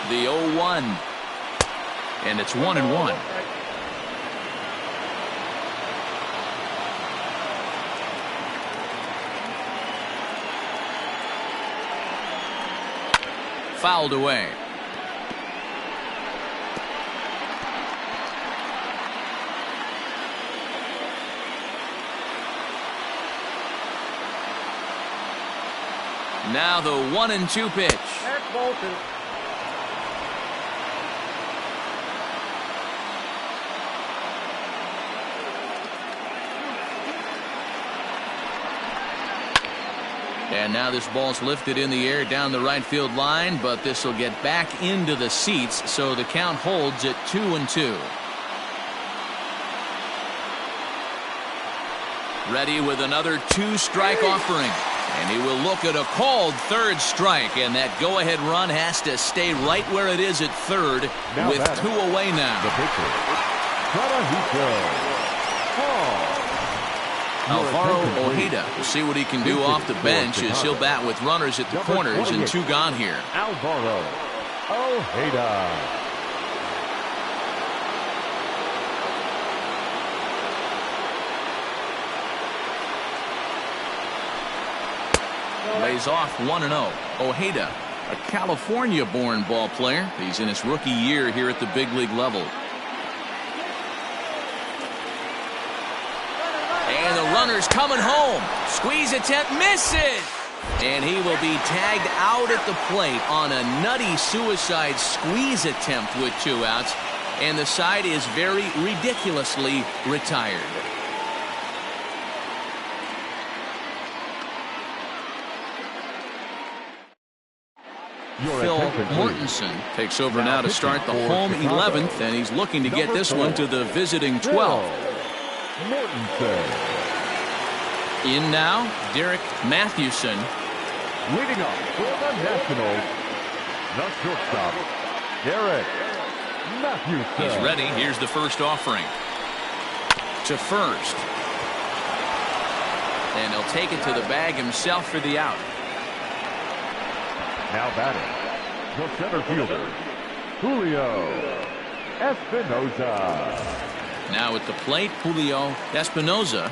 The 0-1, and it's 1-1. Fouled away. Now the 1-2 pitch. That's ball two. And now this ball's lifted in the air down the right field line, but this will get back into the seats, so the count holds at 2-2. Ready with another two-strike offering. And he will look at a called third strike, and that go-ahead run has to stay right where it is at third with two away now. The pitcher, Alvaro Ojeda will see what he can do off the bench as he'll bat with runners at the corners and two gone here. Alvaro Ojeda. Lays off 1-0. Ojeda, a California-born ball player. He's in his rookie year here at the big league level. And the runner's coming home. Squeeze attempt, misses. And he will be tagged out at the plate on a nutty suicide squeeze attempt with two outs. And the side is very ridiculously retired. Phil Mortensen takes over now to start the home 11th, and he's looking to get this one to the visiting 12th. Mortensen. In now, Derek Mathewson. Leading up for the Nationals, the shortstop, Derek Mathewson. He's ready. Here's the first offering. To first. And he'll take it to the bag himself for the out. Now batting, the center fielder, Julio Espinosa. Now at the plate, Julio Espinoza.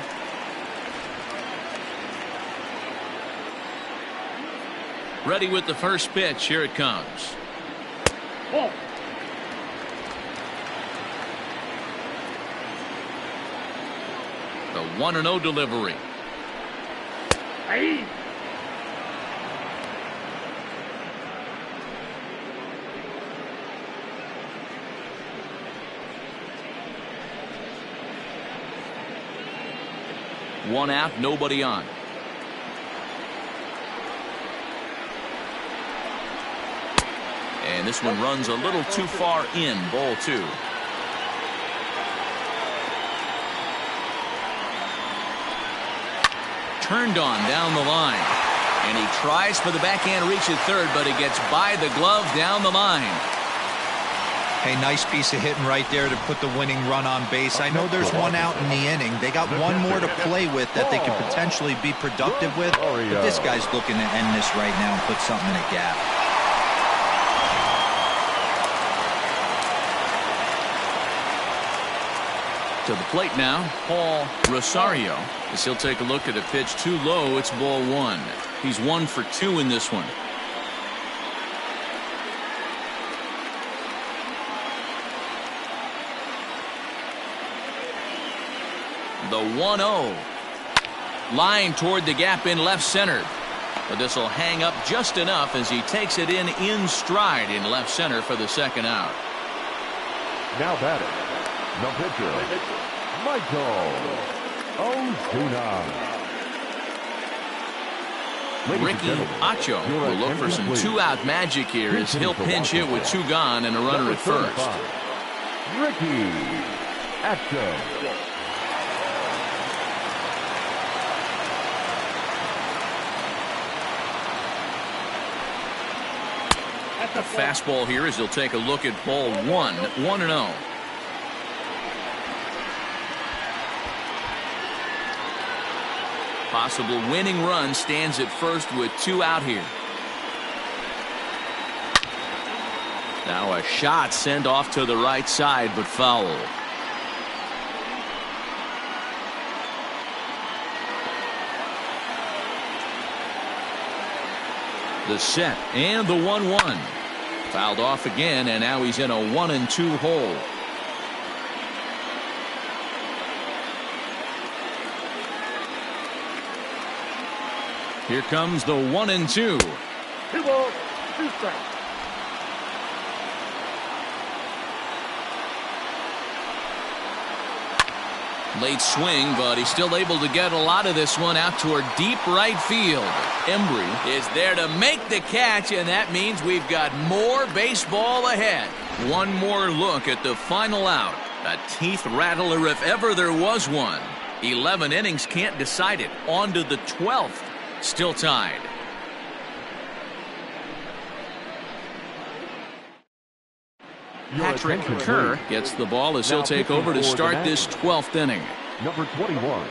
Ready with the first pitch. Here it comes. Ball. The 1-0 delivery. Hey. One out, nobody on. And this one runs a little too far in. Ball 2. Turned on down the line. And he tries for the backhand reach at third, but he gets by the glove down the line. Hey, nice piece of hitting right there to put the winning run on base. I know there's one out in the inning. They got one more to play with that they could potentially be productive with. But this guy's looking to end this right now and put something in a gap. To the plate now, Paul Rosario, as he'll take a look at a pitch too low. It's ball 1. He's 1 for 2 in this one. The 1-0. Line toward the gap in left center. But this will hang up just enough as he takes it in stride in left center for the second out. Now batting, the pitcher, Michael Ozuna. Ricky Acho will look for some 2-out magic here as he'll pinch hit with 2 gone and a runner at first. Ricky Acho. A fastball here as he'll take a look at ball 1, 1-0. Possible winning run stands at first with 2 out here. Now a shot sent off to the right side, but foul. The set and the 1-1. Fouled off again, and now he's in a 1-2 hole. Here comes the 1-2. 2 balls, 2 strikes. Late swing, but he's still able to get a lot of this one out toward deep right field. Embry is there to make the catch, and that means we've got more baseball ahead. One more look at the final out. A teeth rattler if ever there was one. 11 innings can't decide it. On to the 12th. Still tied. Patrick Kerr gets the ball as he'll take over to start this 12th inning. Number 21,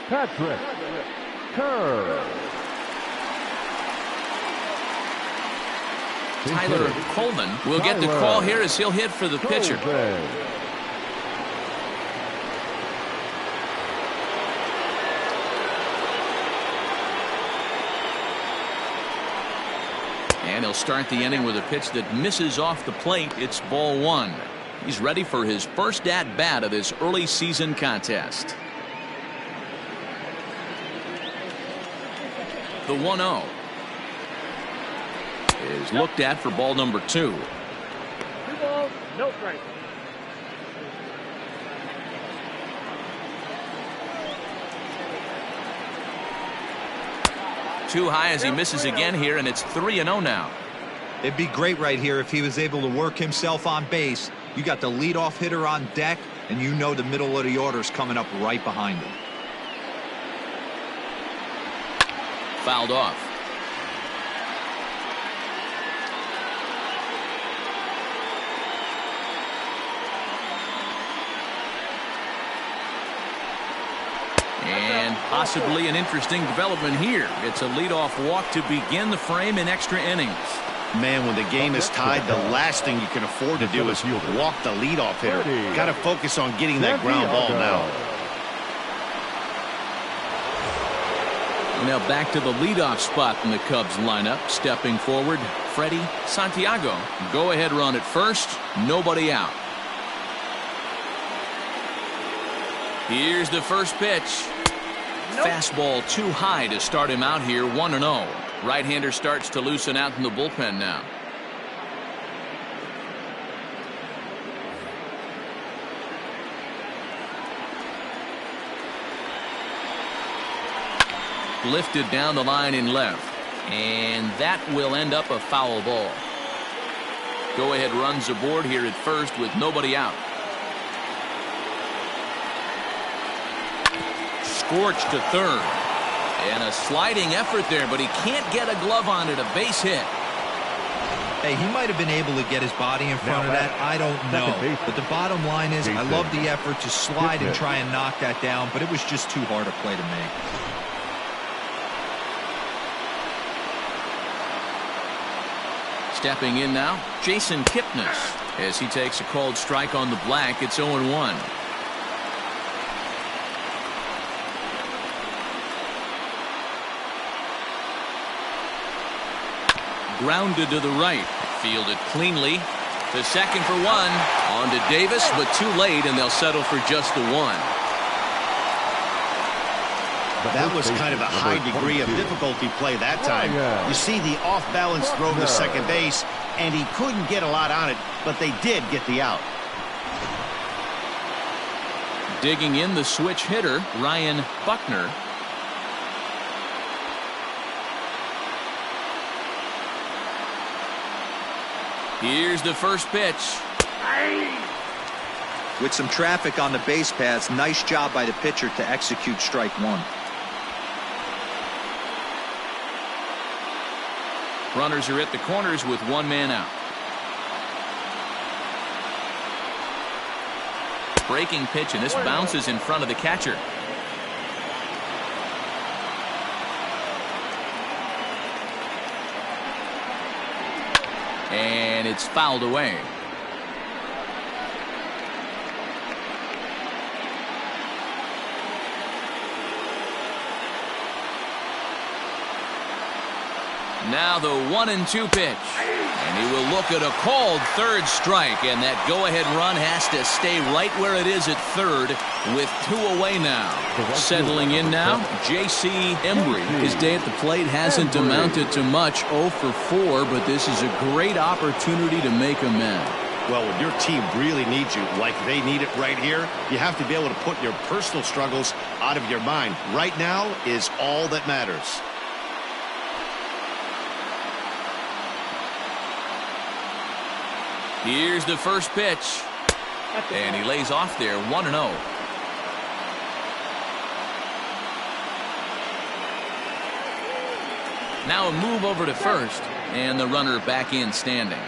Patrick Kerr. Tyler Coleman will get the call here as he'll hit for the pitcher. And he'll start the inning with a pitch that misses off the plate. It's ball 1. He's ready for his first at bat of this early season contest. The 1-0 is looked at for ball number 2. 2 balls, no strikes. Too high as he misses again here, and it's 3-0 now. It'd be great right here if he was able to work himself on base. You got the leadoff hitter on deck, and you know the middle of the order's coming up right behind him. Fouled off. And possibly an interesting development here. It's a leadoff walk to begin the frame in extra innings. Man, when the game is tied, the last thing you can afford to do is walk the leadoff hitter. Got to focus on getting that ground ball now. Now back to the leadoff spot in the Cubs lineup. Stepping forward, Freddie Santiago. Go-ahead run at first. Nobody out. Here's the first pitch. Fastball too high to start him out here, 1-0. Right-hander starts to loosen out in the bullpen now. Lifted down the line in left. And that will end up a foul ball. Go-ahead runs aboard here at first with nobody out. Scorched to third. And a sliding effort there, but he can't get a glove on it. A base hit. Hey, he might have been able to get his body in front of that. I don't know. But the bottom line is, I love the effort to slide and try and knock that down, but it was just too hard a play to make. Stepping in now, Jason Kipnis. As he takes a called strike on the black, it's 0-1. Grounded to the right. Fielded cleanly. To second for one. On to Davis, but too late, and they'll settle for just the one. That was kind of a high degree of difficulty play that time. You see the off-balance throw to second base, and he couldn't get a lot on it, but they did get the out. Digging in the switch hitter, Ryan Buckner. Here's the first pitch. With some traffic on the base paths, nice job by the pitcher to execute strike one. Runners are at the corners with one man out. Breaking pitch, and this bounces in front of the catcher. And it's fouled away. Now the 1-2 pitch. And he will look at a called third strike, and that go-ahead run has to stay right where it is at third with two away now. Settling in now, J.C. Embry. His day at the plate hasn't amounted to much, 0 for 4, but this is a great opportunity to make amends. Well, when your team really needs you, like they need it right here, you have to be able to put your personal struggles out of your mind. Right now is all that matters. Here's the first pitch. And he lays off there, 1-0. Now a move over to first, and the runner back in standing.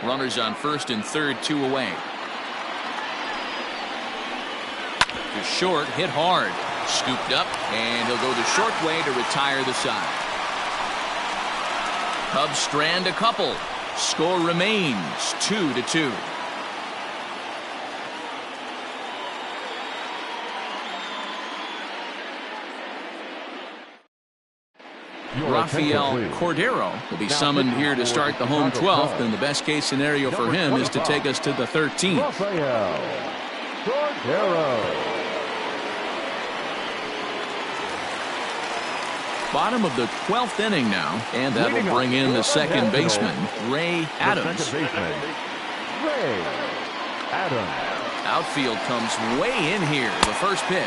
Runners on first and third, two away. To short, hit hard. Scooped up, and he'll go the short way to retire the side. Cubs strand a couple. Score remains 2-2. Rafael Cordero will be summoned here to start the home 12th, and the best case scenario for him is to take us to the 13th. Rafael Cordero. Bottom of the 12th inning now, and that will bring in the second baseman, Ray Adams. Ray Adams. Outfield comes way in here. The first pitch.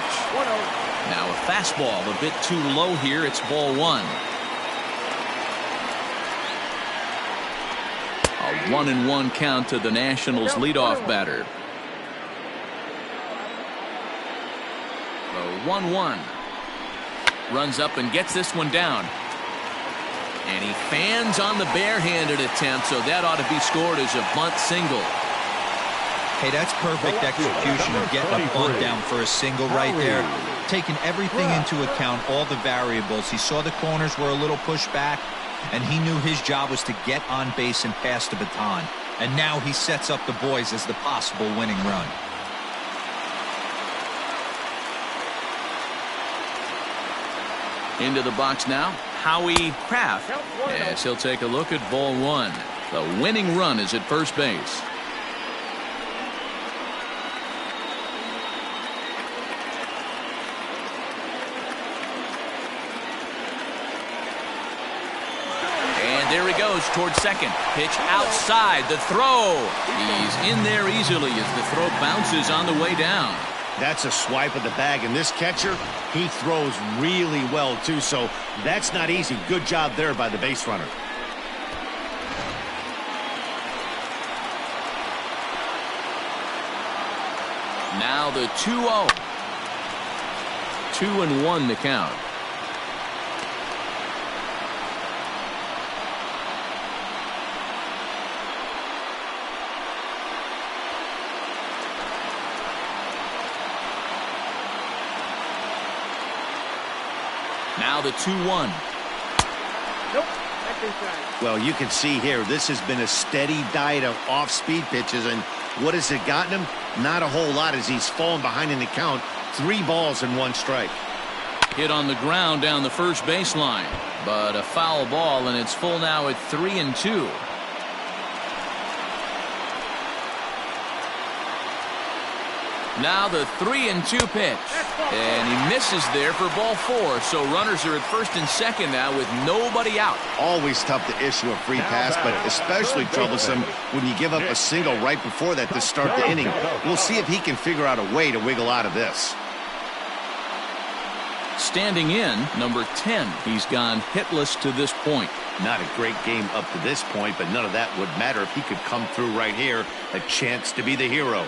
Now a fastball a bit too low here. It's ball one. A 1-1 count to the Nationals leadoff batter. The 1-1. Runs up and gets this one down. And he fans on the barehanded attempt, so that ought to be scored as a bunt single. Hey, that's perfect execution of getting a bunt down for a single right there. Taking everything into account, all the variables. He saw the corners were a little pushed back, and he knew his job was to get on base and pass the baton. And now he sets up the boys as the possible winning run. Into the box now, Howie Kraft, as he'll take a look at ball one. The winning run is at first base. And there he goes towards second. Pitch outside. The throw. He's in there easily as the throw bounces on the way down. That's a swipe of the bag, and this catcher, he throws really well too, so that's not easy. Good job there by the base runner. Now the 2-0. 2-1 the count. Now the 2-1. Nope. That's inside. Well, you can see here, this has been a steady diet of off-speed pitches, and what has it gotten him? Not a whole lot as he's fallen behind in the count. 3 balls and 1 strike. Hit on the ground down the first baseline, but a foul ball, and it's full now at 3-2. Now the 3-2 pitch, and he misses there for ball 4. So runners are at first and second now with nobody out. Always tough to issue a free pass, but especially troublesome when you give up a single right before that to start the inning. We'll see if he can figure out a way to wiggle out of this. Standing in, number 10. He's gone hitless to this point. Not a great game up to this point, but none of that would matter if he could come through right here. A chance to be the hero.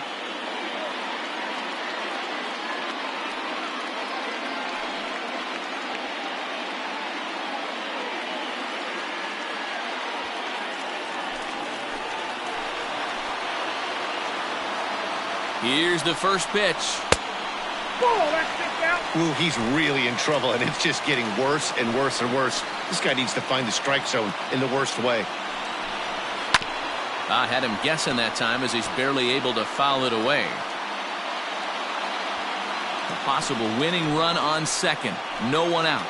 Here's the first pitch. Ooh, he's really in trouble, and it's just getting worse and worse and worse. This guy needs to find the strike zone in the worst way. I had him guessing that time as he's barely able to foul it away. A possible winning run on second. No one out.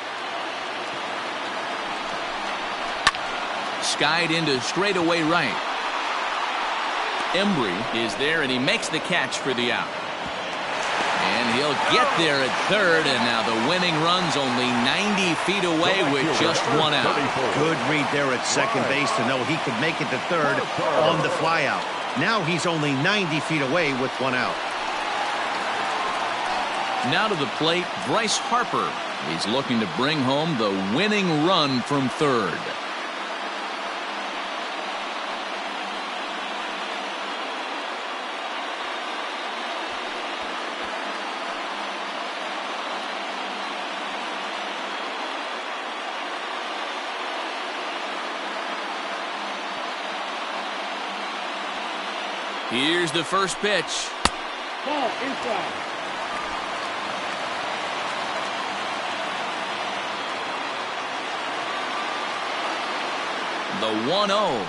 Skied into straightaway right. Embry is there, and he makes the catch for the out. And he'll get there at third, and now the winning run's only 90 feet away with just 1 out. Good read there at second base to know he could make it to third on the flyout. Now he's only 90 feet away with 1 out. Now to the plate, Bryce Harper. He's looking to bring home the winning run from third. Here's the first pitch. Ball inside. The 1-0.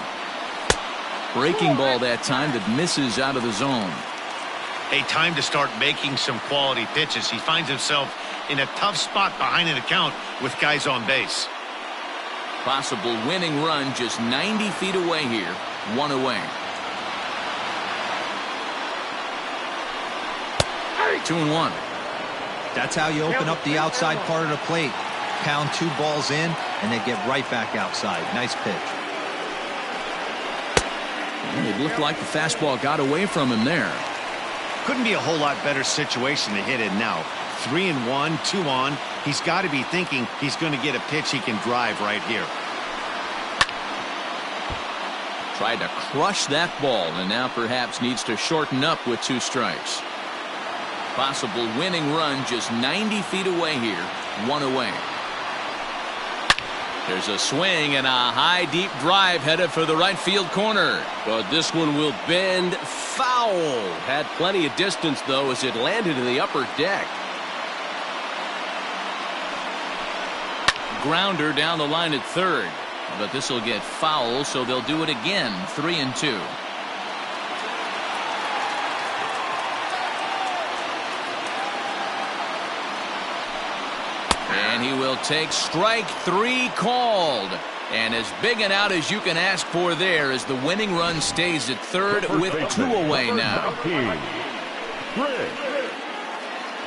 Breaking ball that time that misses out of the zone. A time to start making some quality pitches. He finds himself in a tough spot behind an account with guys on base. Possible winning run just 90 feet away here. 1 away. 2-1. That's how you open up the outside part of the plate. Pound 2 balls in, and they get right back outside. Nice pitch. And it looked like the fastball got away from him there. Couldn't be a whole lot better situation to hit in now. 3-1, 2 on. He's got to be thinking he's going to get a pitch he can drive right here. Tried to crush that ball, and now perhaps needs to shorten up with 2 strikes. Possible winning run just 90 feet away here. 1 away. There's a swing and a high deep drive headed for the right field corner. But this one will bend foul. Had plenty of distance though as it landed in the upper deck. Grounder down the line at third. But this will get foul, so they'll do it again. 3-2. And he will take strike 3 called. And as big an out as you can ask for there as the winning run stays at third with 2 away now.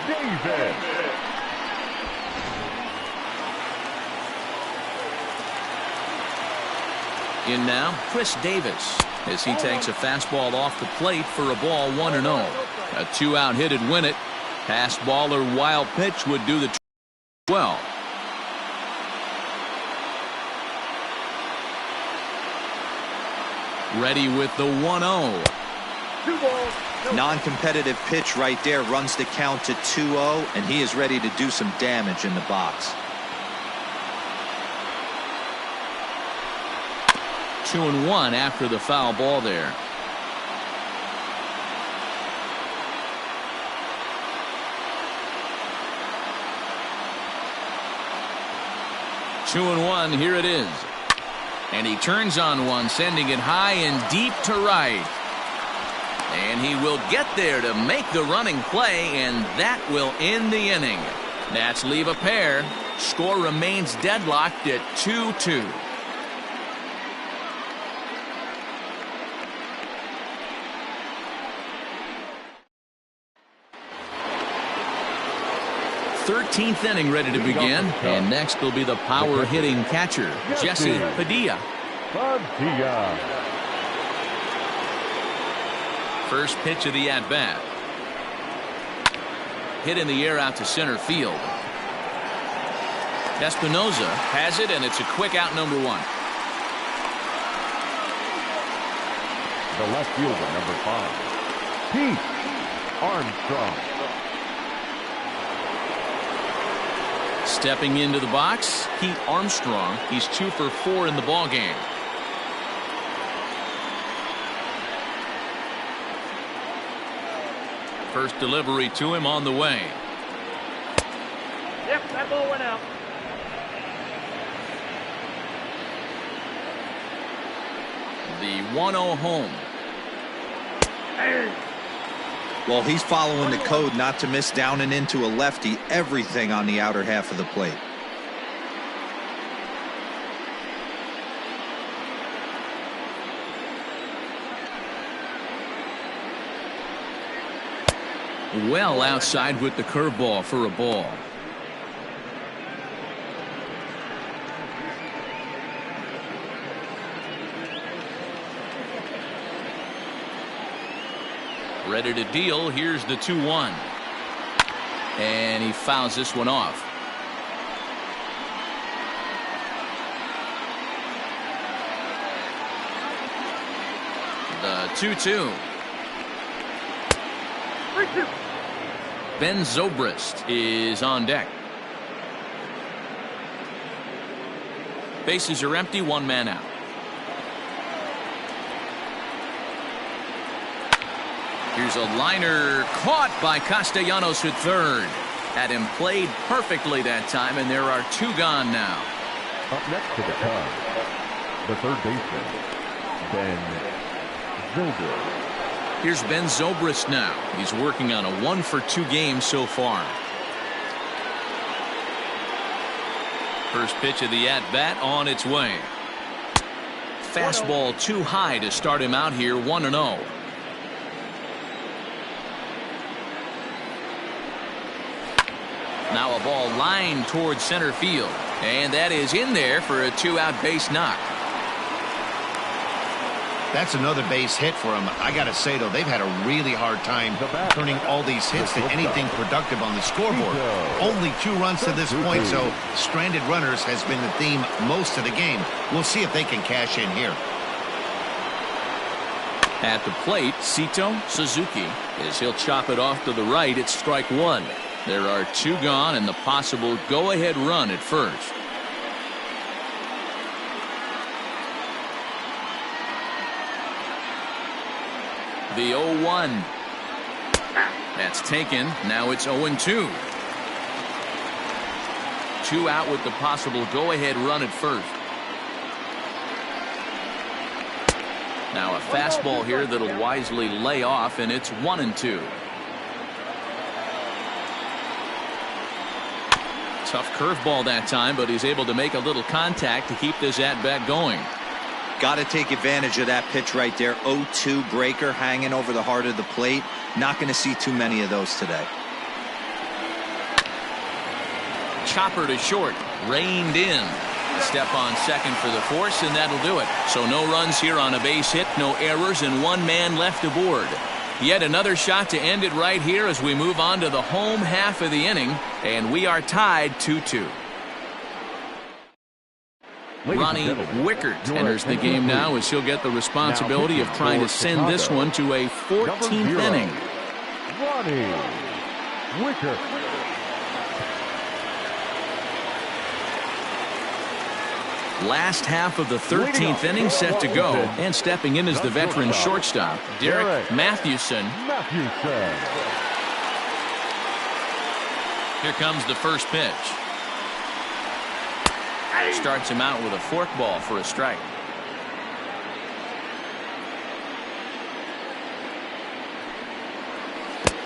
David. In now, Chris Davis, as he takes a fastball off the plate for a ball 1-0. A 2-out hit'd win it. Pass ball or wild pitch would do the well. Ready with the 1-0. Non-competitive pitch right there runs the count to 2-0, and he is ready to do some damage in the box. 2-1 after the foul ball there. Two and one, here it is. And he turns on one, sending it high and deep to right. And he will get there to make the running play, and that will end the inning. Nats leave a pair. Score remains deadlocked at 2-2. Thirteenth inning ready to begin, and next will be the power hitting catcher, Jesse Padilla. First pitch of the at bat. Hit in the air out to center field. Espinoza has it, and it's a quick out, number 1. The left fielder, number 5, Pete Armstrong. Stepping into the box, Pete Armstrong. He's 2 for 4 in the ball game. First delivery to him on the way. Yep, that ball went out. The 1-0 home. Well, he's following the code not to miss down and into a lefty. Everything on the outer half of the plate. Well outside with the curveball for a ball. Ready to deal. Here's the 2-1. And he fouls this one off. The 2-2. Ben Zobrist is on deck. Bases are empty, 1 man out. Here's a liner caught by Castellanos at third. Had him played perfectly that time, and there are 2 gone now. Up next to the Cubs, the third baseman, Ben Zobrist. Here's Ben Zobrist now. He's working on a 1 for 2 game so far. First pitch of the at-bat on its way. Fastball too high to start him out here, 1-0. Now a ball lined towards center field, and that is in there for a 2-out base knock. That's another base hit for him. I got to say, though, they've had a really hard time turning all these hits to anything productive on the scoreboard. Only 2 runs to this point, so stranded runners has been the theme most of the game. We'll see if they can cash in here. At the plate, Sito Suzuki, as he'll chop it off to the right. It's strike 1. There are 2 gone and the possible go-ahead run at first. The 0-1. That's taken. Now it's 0-2. 2 out with the possible go-ahead run at first. Now a fastball here that'll wisely lay off, and it's 1-2. Tough curveball that time, but he's able to make a little contact to keep this at-bat going. Got to take advantage of that pitch right there. 0-2 breaker hanging over the heart of the plate. Not going to see too many of those today. Chopper to short. Reined in. Step on second for the force, and that'll do it. So no runs here on a base hit, no errors, and 1 man left aboard. Yet another shot to end it right here as we move on to the home half of the inning, and we are tied 2-2. Ronnie Wickert enters the game now as he'll get the responsibility of trying to send this one to a 14th inning. Ronnie Wickert. Last half of the 13th inning set to go, and stepping in is the veteran shortstop, Derek Mathewson. Here comes the first pitch. Starts him out with a forkball for a strike.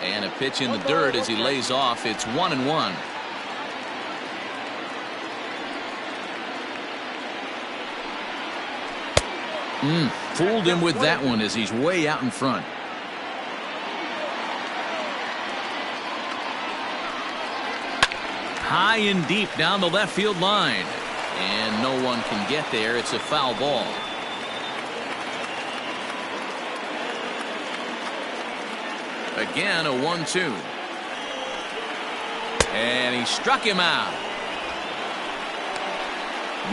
And a pitch in the dirt as he lays off. It's 1-1. Fooled him with that one as he's way out in front. High and deep down the left field line. And no one can get there. It's a foul ball. Again, a 1-2. And he struck him out.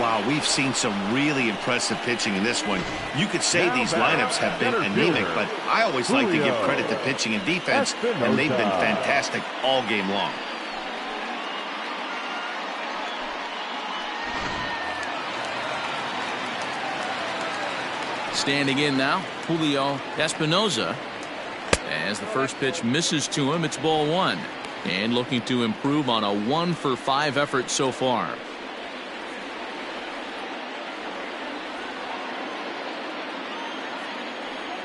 Wow, we've seen some really impressive pitching in this one. You could say these lineups have been anemic, but I always like to give credit to pitching and defense, and they've been fantastic all game long. Standing in now, Julio Espinoza. As the first pitch misses to him, it's ball 1. And looking to improve on a 1-for-5 effort so far.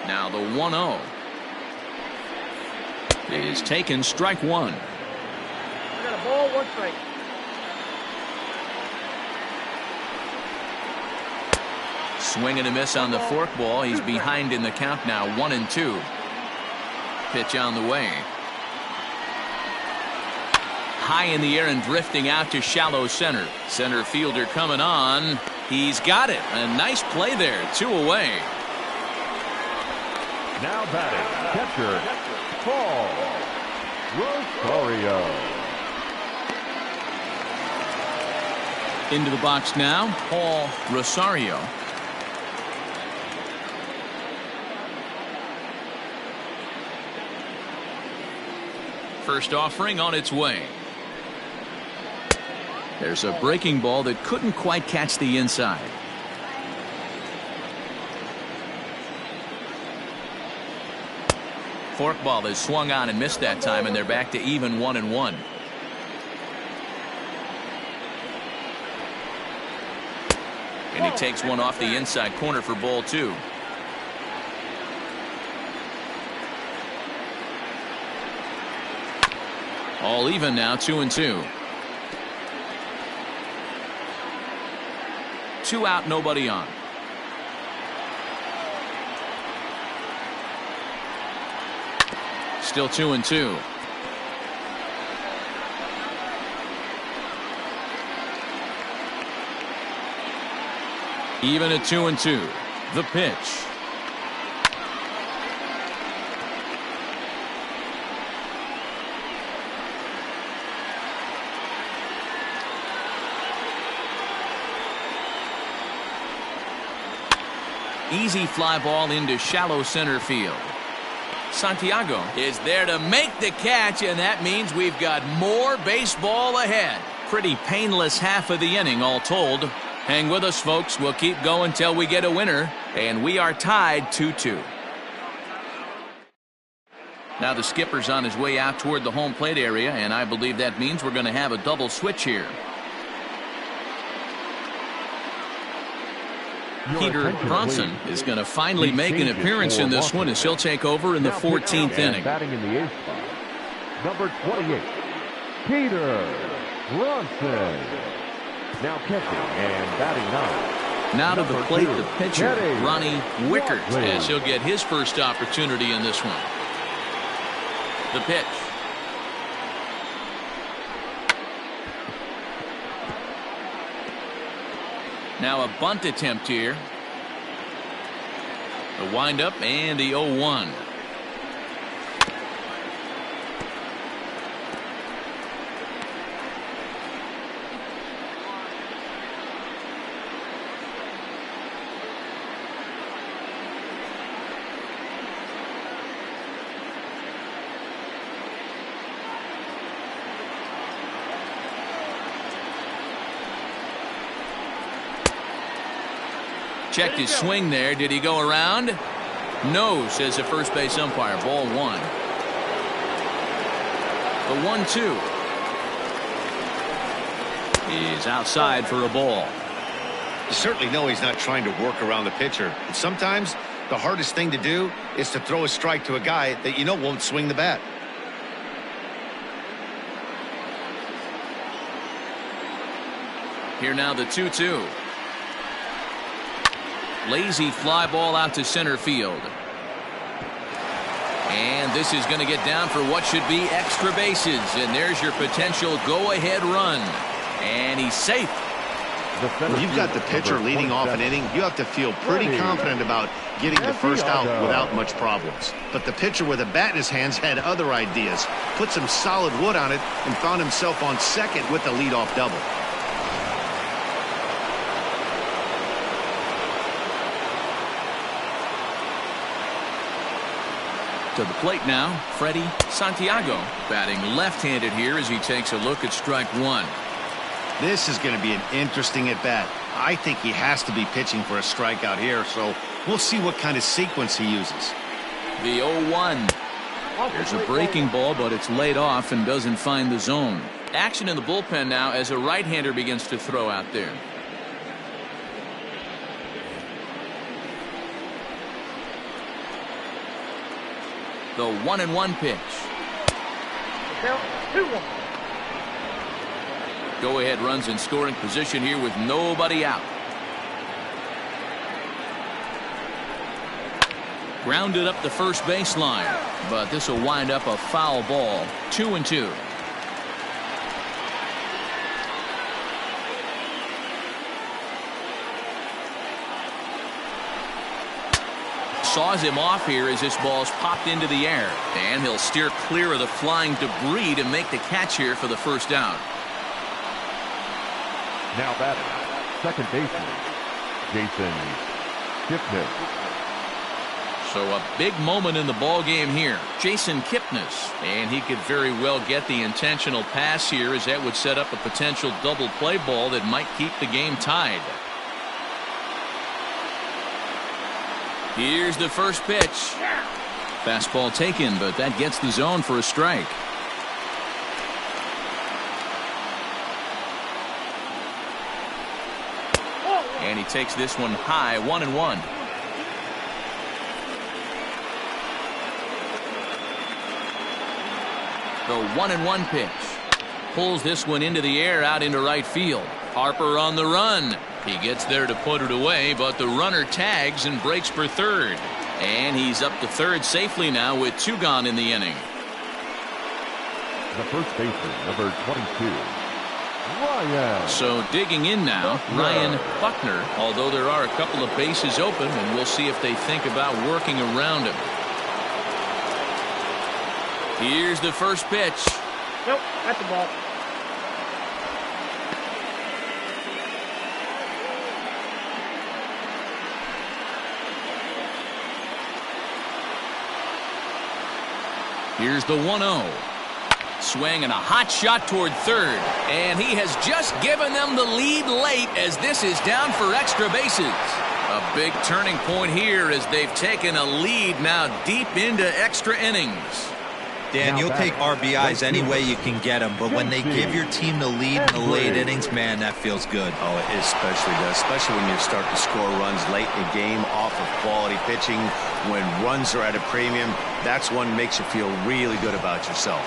Now the 1-0 is taken, strike 1. I got a ball, 1 strike. Swing and a miss on the forkball. He's behind in the count now, 1-2. Pitch on the way. High in the air and drifting out to shallow center. Center fielder coming on. He's got it. A nice play there. 2 away. Now batting, catcher, Paul Rosario. Into the box now, Paul Rosario. First offering on its way. There's a breaking ball that couldn't quite catch the inside. Forkball is swung on and missed that time, and they're back to even 1-1. And he takes one off the inside corner for ball 2. All even now, 2-2. 2 out, nobody on. Still 2-2. Even at 2-2. The pitch. Easy fly ball into shallow center field. Santiago is there to make the catch, and that means we've got more baseball ahead. Pretty painless half of the inning, all told. Hang with us, folks. We'll keep going till we get a winner, and we are tied 2-2. Now the skipper's on his way out toward the home plate area, and I believe that means we're going to have a double switch here. Peter Bronson is going to finally make an appearance in this one as he'll take over in the 14th inning. Batting in the 8th spot, number 28, Peter Bronson. Now catching and batting 9. Now to the plate, the pitcher, Ronnie Wickert, as he'll get his first opportunity in this one. The pitch. Now a bunt attempt here. The windup and the 0-1. Checked his swing there. Did he go around? No, says the first base umpire. Ball 1. The 1-2 is outside for a ball. You certainly know he's not trying to work around the pitcher. But sometimes the hardest thing to do is to throw a strike to a guy that you know won't swing the bat. Here now the 2-2. Lazy fly ball out to center field. And this is going to get down for what should be extra bases. And there's your potential go-ahead run. And he's safe. When you've got the pitcher leading off an inning, you have to feel pretty confident about getting the first out without much problems. But the pitcher with a bat in his hands had other ideas. Put some solid wood on it and found himself on second with the leadoff double. To the plate now, Freddie Santiago, batting left-handed here as he takes a look at strike 1. This is going to be an interesting at-bat. I think he has to be pitching for a strikeout here, so we'll see what kind of sequence he uses. The 0-1. There's a breaking ball, but it's laid off and doesn't find the zone. Action in the bullpen now as a right-hander begins to throw out there. The 1-1 pitch. Go-ahead runs in scoring position here with nobody out. Grounded up the first baseline, but this will wind up a foul ball. 2-2. Saws him off here as this ball's popped into the air, and he'll steer clear of the flying debris to make the catch here for the first down. Now batting, second baseman, Jason Kipnis. So a big moment in the ball game here. Jason Kipnis, and he could very well get the intentional pass here, as that would set up a potential double play ball that might keep the game tied. Here's the first pitch. Fastball taken, but that gets the zone for a strike. And he takes this one high, 1-1. The 1-1 pitch. Pulls this one into the air out into right field. Harper on the run. He gets there to put it away, but the runner tags and breaks for third. And he's up to third safely now with 2 gone in the inning. The first baseman, number 22, Ryan. So digging in now, Ryan Buckner, although there are a couple of bases open, and we'll see if they think about working around him. Here's the first pitch. Nope, that's the ball. Here's the 1-0. Swing and a hot shot toward third. And he has just given them the lead late as this is down for extra bases. A big turning point here as they've taken a lead now deep into extra innings. Dan, you'll take RBIs any way you can get them, but when they give your team the lead in the late innings, man, that feels good. Oh, it especially does, especially when you start to score runs late in the game off of quality pitching. When runs are at a premium, that's one makes you feel really good about yourself.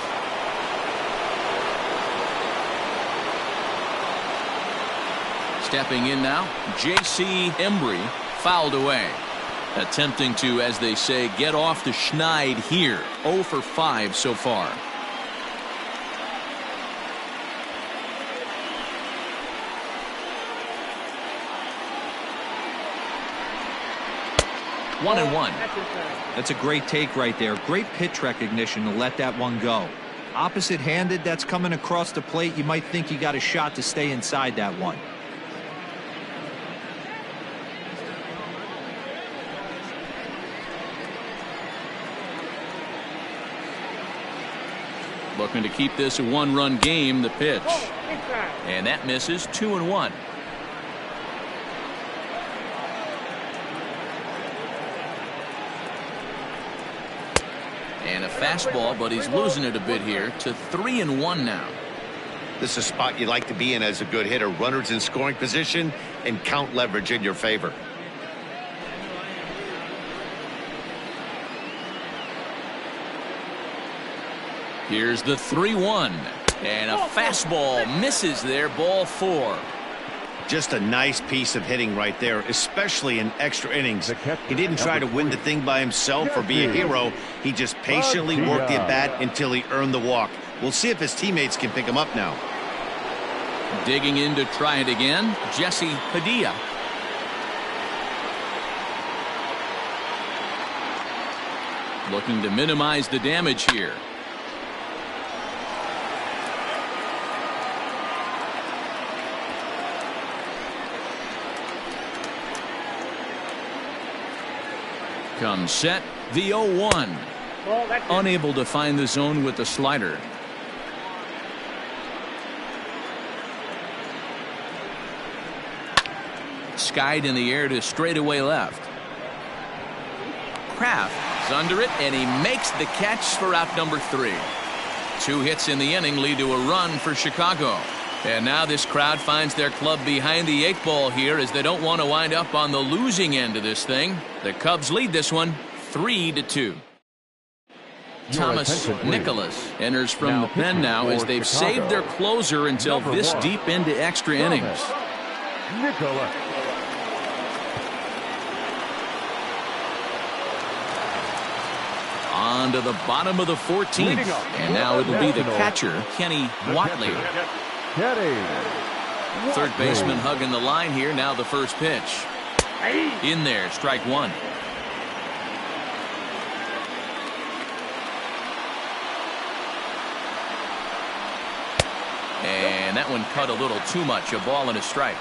Stepping in now, J.C. Embry fouled away. Attempting to, as they say, get off the schneid here. 0 for 5 so far. One and one. That's a great take right there. Great pitch recognition to let that one go. Opposite-handed, that's coming across the plate. You might think you got a shot to stay inside that one. Looking to keep this a one-run game, the pitch. And that misses. 2-1. And a fastball, but he's losing it a bit here to 3-1 now. This is a spot you'd like to be in as a good hitter. Runners in scoring position and count leverage in your favor. Here's the 3-1. And a fastball misses there. Ball 4. Just a nice piece of hitting right there, especially in extra innings. He didn't try to win the thing by himself or be a hero. He just patiently worked the at-bat until he earned the walk. We'll see if his teammates can pick him up now. Digging in to try it again, Jesse Padilla. Looking to minimize the damage here. Comes set, the 0-1. Unable to find the zone with the slider. Skied in the air to straightaway left. Kraft is under it, and he makes the catch for out number 3. 2 hits in the inning lead to a run for Chicago. And now this crowd finds their club behind the 8 ball here as they don't want to wind up on the losing end of this thing. The Cubs lead this one 3-2. Thomas Nicholas enters from the pen now as they've saved their closer until this deep into extra innings. Nicholas. On to the bottom of the 14th. And now it'll be the catcher, Kenny Watley. Third baseman hugging the line here. Now the first pitch. In there, strike 1. And that one cut a little too much. A ball and a strike.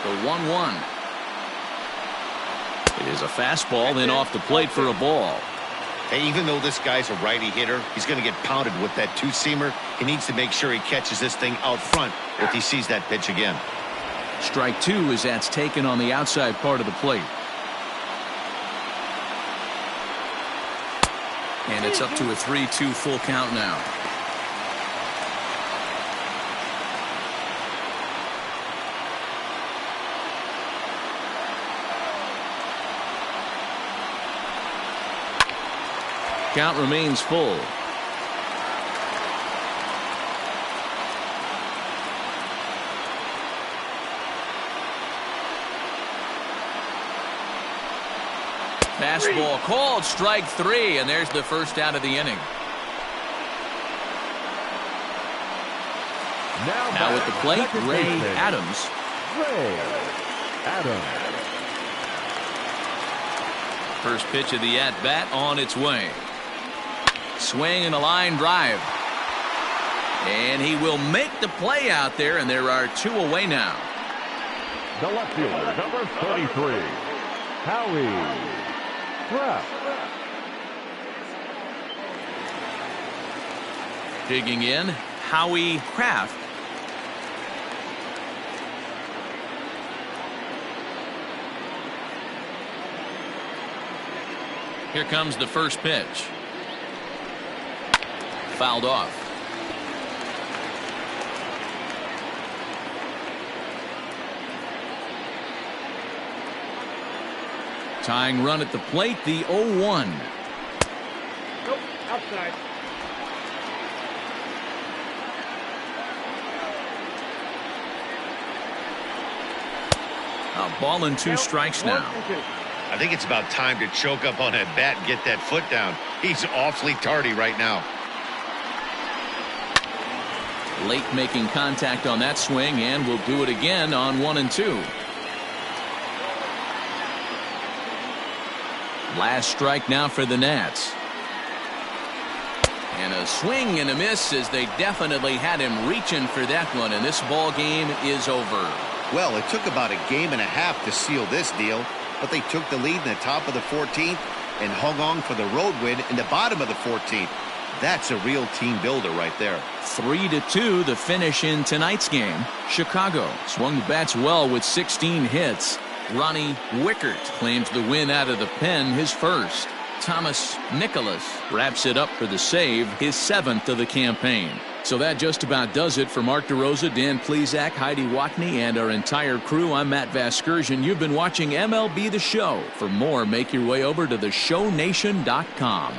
The 1-1. It is a fastball, then off the plate for a ball. Hey, even though this guy's a righty hitter, he's going to get pounded with that 2-seamer. He needs to make sure he catches this thing out front if he sees that pitch again. Strike 2 as that's taken on the outside part of the plate. And it's up to a 3-2 full count now. Count remains full. Fastball called, strike 3, and there's the first out of the inning. Now at the plate, Ray Adams. First pitch of the at-bat on its way. Swing and a line drive. And he will make the play out there, and there are 2 away now. The left fielder, number 33, Howie Kraft. Digging in, Howie Kraft. Here comes the first pitch. Fouled off. Tying run at the plate, the 0-1. Nope, outside. A ball and 2 strikes now. I think it's about time to choke up on that bat and get that foot down. He's awfully tardy right now. Late making contact on that swing, and will do it again on 1 and 2. Last strike now for the Nats. And a swing and a miss, as they definitely had him reaching for that one, and this ball game is over. Well, it took about a game and a half to seal this deal, but they took the lead in the top of the 14th and hung on for the road win in the bottom of the 14th. That's a real team builder right there. 3-2 the finish in tonight's game. Chicago swung the bats well with 16 hits. Ronnie Wickert claims the win out of the pen, his first. Thomas Nicholas wraps it up for the save, his 7th of the campaign. So that just about does it for Mark DeRosa, Dan Plesac, Heidi Watney, and our entire crew. I'm Matt Vasgersian. You've been watching MLB The Show. For more, make your way over to theshownation.com.